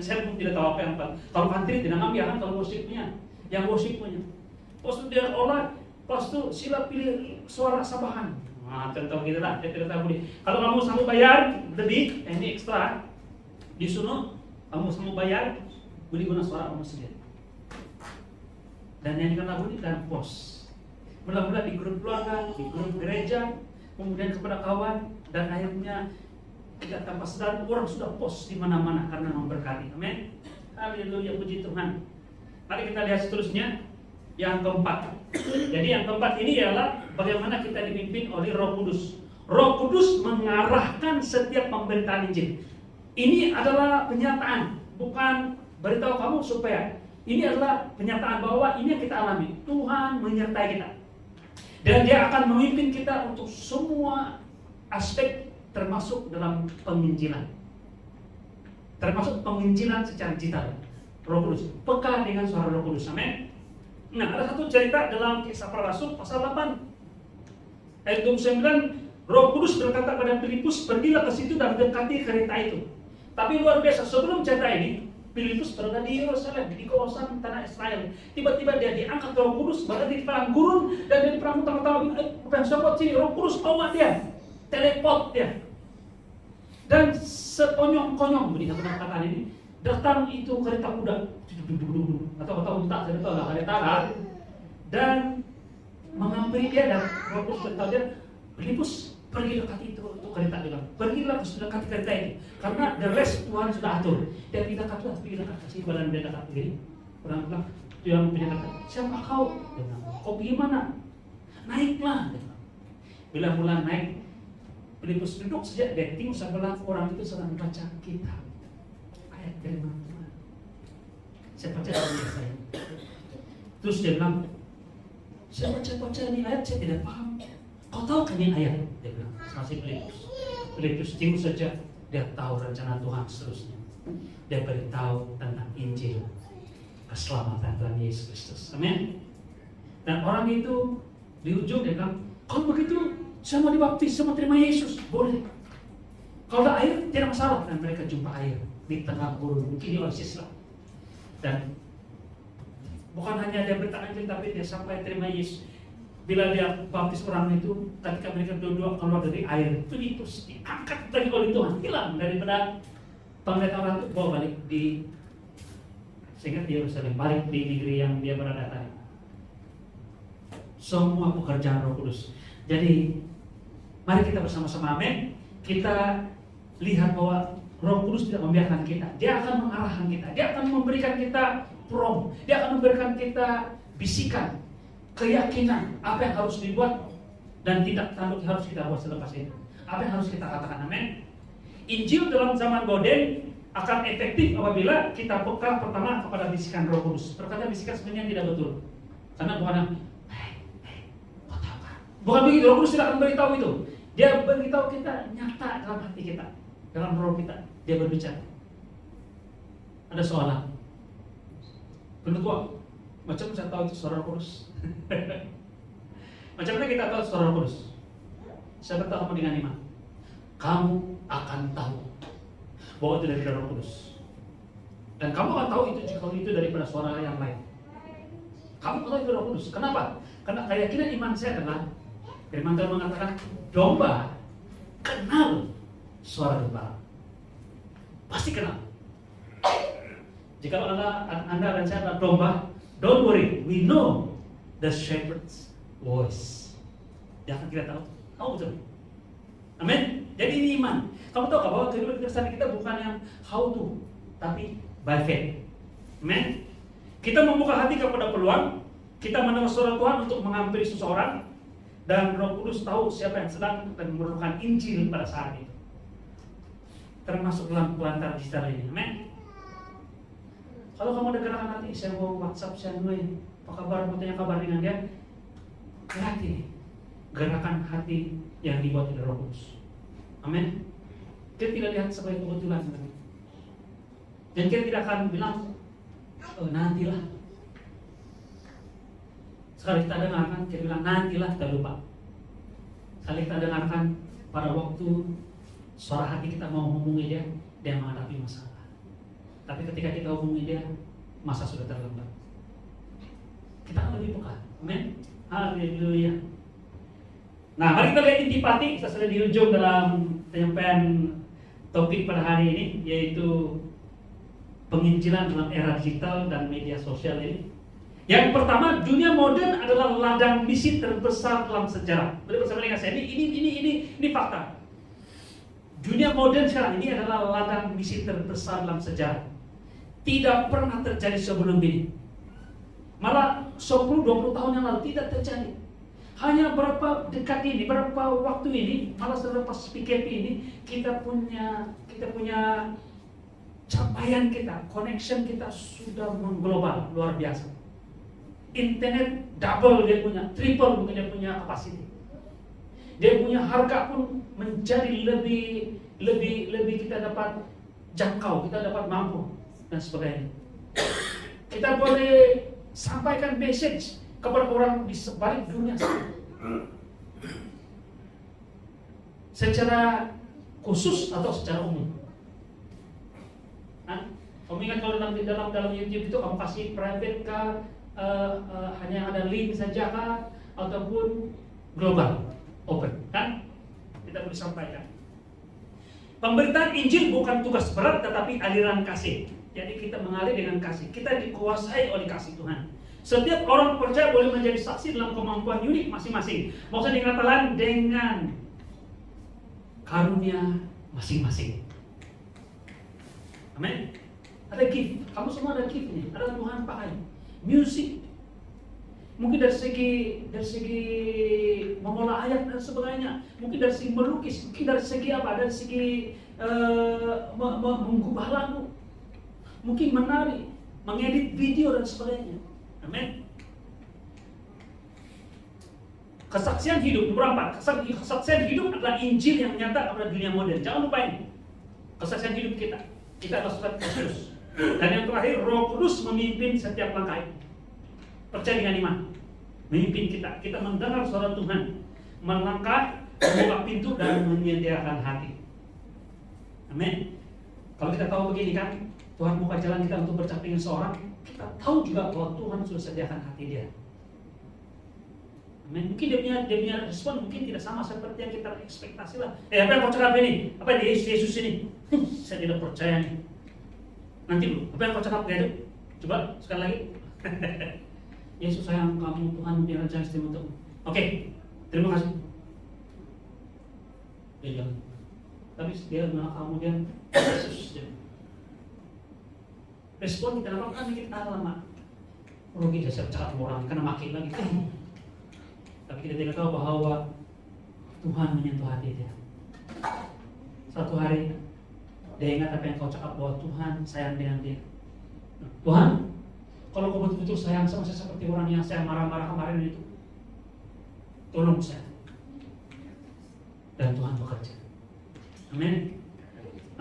Saya pun tidak tahu apa yang kalau country tidak ngambil kan, kalau musiknya yang worship punya. Pas dia olah, pas itu sila pilih suara Sabahan. Contoh gitu lah, dia tidak tahu. Kalau kamu sanggup bayar lebih, ini ekstra di sono. Kamu semua bayar, beli guna suara kamu sendiri. Dan nyanyikan lagu ini dan post. Mula-mula di grup keluarga, di grup gereja, kemudian kepada kawan, dan akhirnya tidak tanpa sadar orang sudah post di mana-mana karena memberkati. Amin. Haleluya, puji Tuhan. Mari kita lihat seterusnya yang keempat. Jadi yang keempat ini adalah bagaimana kita dipimpin oleh Roh Kudus. Roh Kudus mengarahkan setiap pemberitaan Injil. Ini adalah penyataan, bukan beritahu kamu supaya. Ini adalah penyataan bahwa ini yang kita alami. Tuhan menyertai kita. Dan Dia akan memimpin kita untuk semua aspek termasuk dalam penginjilan. termasuk penginjilan secara digital. Roh Kudus, peka dengan suara Roh Kudus. Amin. Nah, ada satu cerita dalam Kisah Para Rasul pasal 8 ayat 29, Roh Kudus berkata pada Filipus, pergilah ke situ dan dekati kereta itu. Tapi luar biasa, sebelum cerita ini, Filipus berada di Yerusalem, di kawasan tanah Israel. Tiba-tiba dia diangkat Roh Kudus, berada di padang gurun, dan dia di perang utama-tama, bukan sobat sini, Roh Kudus bawa dia, teleport dia. Dan sekonyong-konyong, begini satu perkataan ini, datang itu kereta kuda, atau unta, saya tahu lah, kereta kan, dan menghampiri dia, dan Roh Kudus beritahu dia, Filipus, pergi dekati itu kereta dia, pergilah ke dekati kereta itu, karena the rest Tuhan sudah atur. Dia tidak kata, pergi dekat kasih badan dia dekat begini, orang bilang, yang punya kata, siapa kau? Dia bilang, kau pergi mana? Naiklah. Bila mulai naik, Filipus duduk sejak dia tinggal sebelah orang itu sedang baca kitab. Ayat firman Tuhan. Saya baca dari saya. Terus dia bilang, saya baca ini ayat, saya tidak paham. Kau tahu kan ini ayat? Dia bilang, masih Filipus tinggal saja, dia tahu rencana Tuhan seterusnya. Dia beritahu tentang Injil keselamatan Tuhan Yesus Kristus. Amin. Dan orang itu di ujung dia bilang, kalau begitu saya mau dibaptis, saya mau terima Yesus, boleh. Kalau ada air tidak masalah. Dan mereka jumpa air di tengah gurun, mungkin di oasis lah. Dan bukan hanya dia beritahu Injil, tapi dia sampai terima Yesus. Bila dia baptis orang itu, ketika mereka dua-dua keluar dari air, Filipus diangkat lagi oleh Tuhan, hilang daripada penglihatan orang itu, bawa balik di sehingga di Yerusalem, balik di negeri yang dia berada tadi. Semua pekerjaan Roh Kudus. Jadi mari kita bersama-sama, amin. Kita lihat bahwa Roh Kudus tidak membiarkan kita. Dia akan mengarahkan kita. Dia akan memberikan kita prom. Dia akan memberikan kita bisikan, keyakinan apa yang harus dibuat dan tidak tanduk harus kita buat selepas itu. Apa yang harus kita katakan, amin. Injil dalam zaman modern akan efektif apabila kita peka pertama kepada bisikan Roh Kudus. Perkataan bisikan sebenarnya tidak betul. Karena bukan kau tahu kan? Bukan begitu. Roh Kudus tidak akan beritahu itu. Dia beritahu kita nyata dalam hati kita, dalam roh kita. Dia berbicara. Ada soalan. Penutua, macam saya tahu itu suara Roh Kudus. Macam mana kita tahu suara Roh Kudus? Saya bertahu kamu dengan iman. Kamu akan tahu bahwa itu dari Roh Kudus. Dan kamu akan tahu itu jika itu daripada suara yang lain. Kamu tahu itu Roh Kudus. Kenapa? Karena keyakinan iman saya adalah firman Tuhan mengatakan domba kenal suara gembala. Pasti kenal. Jika anda dan saya adalah domba, don't worry, we know the shepherd's voice. Jangan kita tahu betul. Amin. Jadi ini iman. Kamu tahu bahwa kehidupan Kristen kita bukan yang how to, tapi by faith. Amin. Kita membuka hati kepada peluang, kita mendengar suara Tuhan untuk menghampiri seseorang, dan Roh Kudus tahu siapa yang sedang dan memerlukan Injil pada saat itu. Termasuk dalam pelantar digital ini. Amin. Kalau kamu ada gerakan hati, saya mau WhatsApp, saya mulai apa kabar, mau tanya kabar dengan dia, hati, gerakan hati yang dibuat oleh Roh Kudus. Amin. Dia tidak lihat sebagai kebetulan. Dan kita tidak akan bilang, nantilah. Sekali kita dengarkan, kita bilang nantilah, kita lupa. Sekali kita dengarkan, pada waktu suara hati kita mau hubungi dia, dia menghadapi masalah. Tapi ketika kita hubungi dia, masa sudah terlambat. Kita akan lebih peka. Amin. Haleluya. Nah, mari kita lihat intipati. Kita sudah di ujung dalam penyampaian topik pada hari ini, yaitu penginjilan dalam era digital dan media sosial ini. Yang pertama, dunia modern adalah ladang misi terbesar dalam sejarah. Boleh bersama dengan saya, ini fakta. Dunia modern sekarang ini adalah ladang misi terbesar dalam sejarah. Tidak pernah terjadi sebelum ini. Malah 10-20 tahun yang lalu tidak terjadi. Hanya berapa dekat ini, berapa waktu ini, malah selepas PKP ini, kita punya capaian kita, connection kita sudah mengglobal, luar biasa. Internet double dia punya, triple mungkin dia punya kapasiti. Dia punya harga pun menjadi lebih kita dapat jangkau, kita dapat mampu dan sebagainya. Kita boleh sampaikan message kepada orang di sebalik dunia secara khusus atau secara umum. Kamu ingat kalau dalam YouTube itu kamu kasih private kah, hanya ada link saja kah, ataupun global, open, kan? Kita boleh sampaikan. Pemberitaan Injil bukan tugas berat, tetapi aliran kasih. Jadi kita mengalir dengan kasih. Kita dikuasai oleh kasih Tuhan. Setiap orang percaya boleh menjadi saksi dalam kemampuan unik masing-masing. Maksudnya dengan kata lain, dengan karunia masing-masing. Amin. Ada gift. Kamu semua ada giftnya. Ada Tuhan pakai. Musik. Mungkin dari segi mengolah ayat dan sebagainya. Mungkin dari segi melukis. Mungkin dari segi apa? Dari segi mengubah lagu. Mungkin menari, mengedit video dan sebagainya. Amin. Kesaksian hidup, nomor 4. Kesaksian hidup adalah Injil yang nyata kepada dunia modern. Jangan lupa ini. Kesaksian hidup kita. Kita adalah surat Kristus. Dan yang terakhir, Roh Kudus memimpin setiap langkah. Percaya dengan iman. Memimpin kita. Kita mendengar suara Tuhan. Melangkah, membuka pintu dan menyediakan hati. Amin. Kalau kita tahu begini kan, Tuhan buka jalan kita untuk bercakap dengan seorang, kita tahu juga bahwa Tuhan sudah sediakan hati dia. Amin. Mungkin dia punya respon mungkin tidak sama seperti yang kita ekspektasi lah. Apa yang kau cakap ini? Apa di Yesus ini? Saya tidak percaya nih. Nanti dulu, apa yang kau cakap gitu? Coba sekali lagi. Yesus sayang kamu, Tuhan biar aja istimewa untuk. Oke, terima kasih. Dia bilang, tapi dia menolak kamu dia Yesus. Respon kita apa kan kita lama. Rugi saya cakap orang karena makin lagi. Tapi kita tidak tahu bahwa Tuhan menyentuh hati dia. Satu hari dia ingat apa yang kau cakap bahwa Tuhan sayang dengan dia. Tuhan, kalau kau betul-betul sayang sama saya seperti orang yang saya marah-marah kemarin itu, tolong saya. Dan Tuhan bekerja. Amin.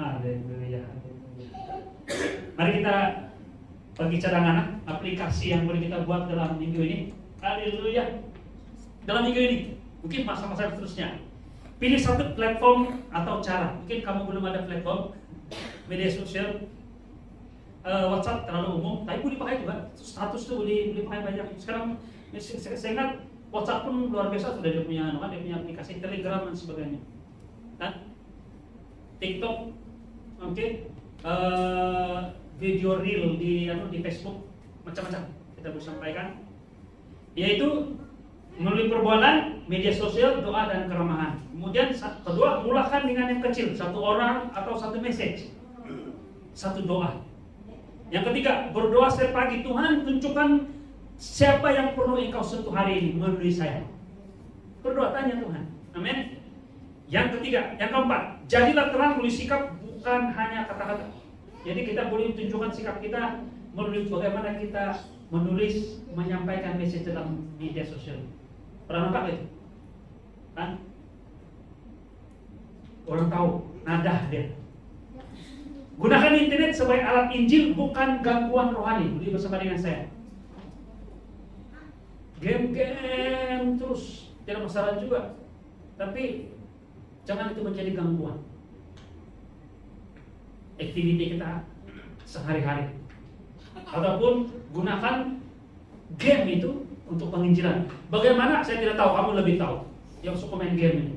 Haleluya. Mari kita bagi cadangan aplikasi yang boleh kita buat dalam minggu ini. Haleluya. Dalam minggu ini, mungkin masa-masa seterusnya. Pilih satu platform atau cara. Mungkin kamu belum ada platform media sosial, WhatsApp terlalu umum, tapi boleh dipakai juga. Status itu boleh dipakai banyak. Sekarang saya ingat WhatsApp pun luar biasa sudah dia punya aplikasi, Telegram dan sebagainya. Kan? TikTok, oke, video reel di Facebook, macam-macam kita bisa sampaikan. Yaitu melalui perbualan, media sosial, doa dan keramahan. Kemudian kedua, mulakan dengan yang kecil, satu orang atau satu message, satu doa. Yang ketiga, berdoa setiap pagi, Tuhan tunjukkan siapa yang perlu engkau sentuh hari ini melalui saya. Berdoa tanya Tuhan. Amin. Yang ketiga, yang keempat, jadilah terang melalui sikap, bukan hanya kata-kata. Jadi kita boleh tunjukkan sikap kita melalui bagaimana kita menulis, menyampaikan message dalam media sosial. Pernah nampak itu? Kan? Orang tahu, nada dia. Gunakan internet sebagai alat Injil, bukan gangguan rohani. Boleh bersama dengan saya. Game-game terus, tidak masalah juga. Tapi jangan itu menjadi gangguan aktiviti kita sehari-hari. Ataupun gunakan game itu untuk penginjilan. Bagaimana? Saya tidak tahu, kamu lebih tahu. Yang suka main game ini.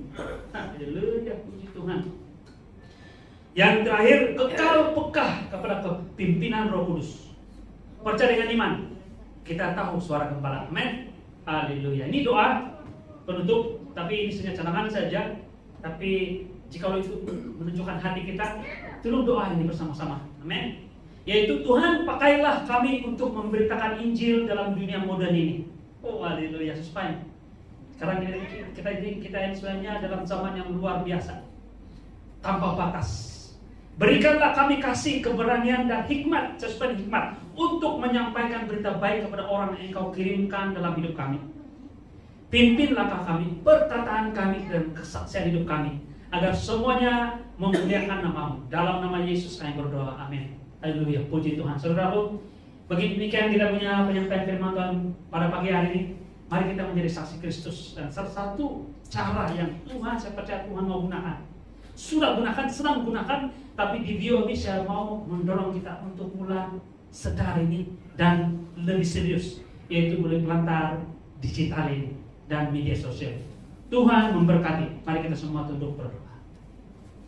Haleluya, puji Tuhan. Yang terakhir, kekal pekah kepada kepimpinan Roh Kudus. Percaya dengan iman. Kita tahu suara gembala. Amin. Haleluya. Ini doa penutup, tapi ini hanya cadangan saja. Tapi jika itu menunjukkan hati kita, tolong doa ini bersama-sama. Amin. Yaitu Tuhan, pakailah kami untuk memberitakan Injil dalam dunia modern ini. Oh, haleluya, supaya sekarang kita ini sebenarnya dalam zaman yang luar biasa, tanpa batas. Berikanlah kami kasih, keberanian dan hikmat, sesuai hikmat, untuk menyampaikan berita baik kepada orang yang Engkau kirimkan dalam hidup kami. Pimpin langkah kami, perkataan kami dan kesaksian hidup kami, agar semuanya memuliakan namamu. Dalam nama Yesus kami berdoa, amin. Haleluya, puji Tuhan. Saudaraku, bagi demikian kita punya penyampaian firman Tuhan pada pagi hari ini. Mari kita menjadi saksi Kristus. Dan salah satu cara yang Tuhan, saya percaya Tuhan mau gunakan, sudah gunakan, sedang gunakan, tapi di video ini saya mau mendorong kita untuk mulai sedar ini dan lebih serius, yaitu mulai pelantar digital ini dan media sosial. Tuhan memberkati. Mari kita semua tunduk berdoa.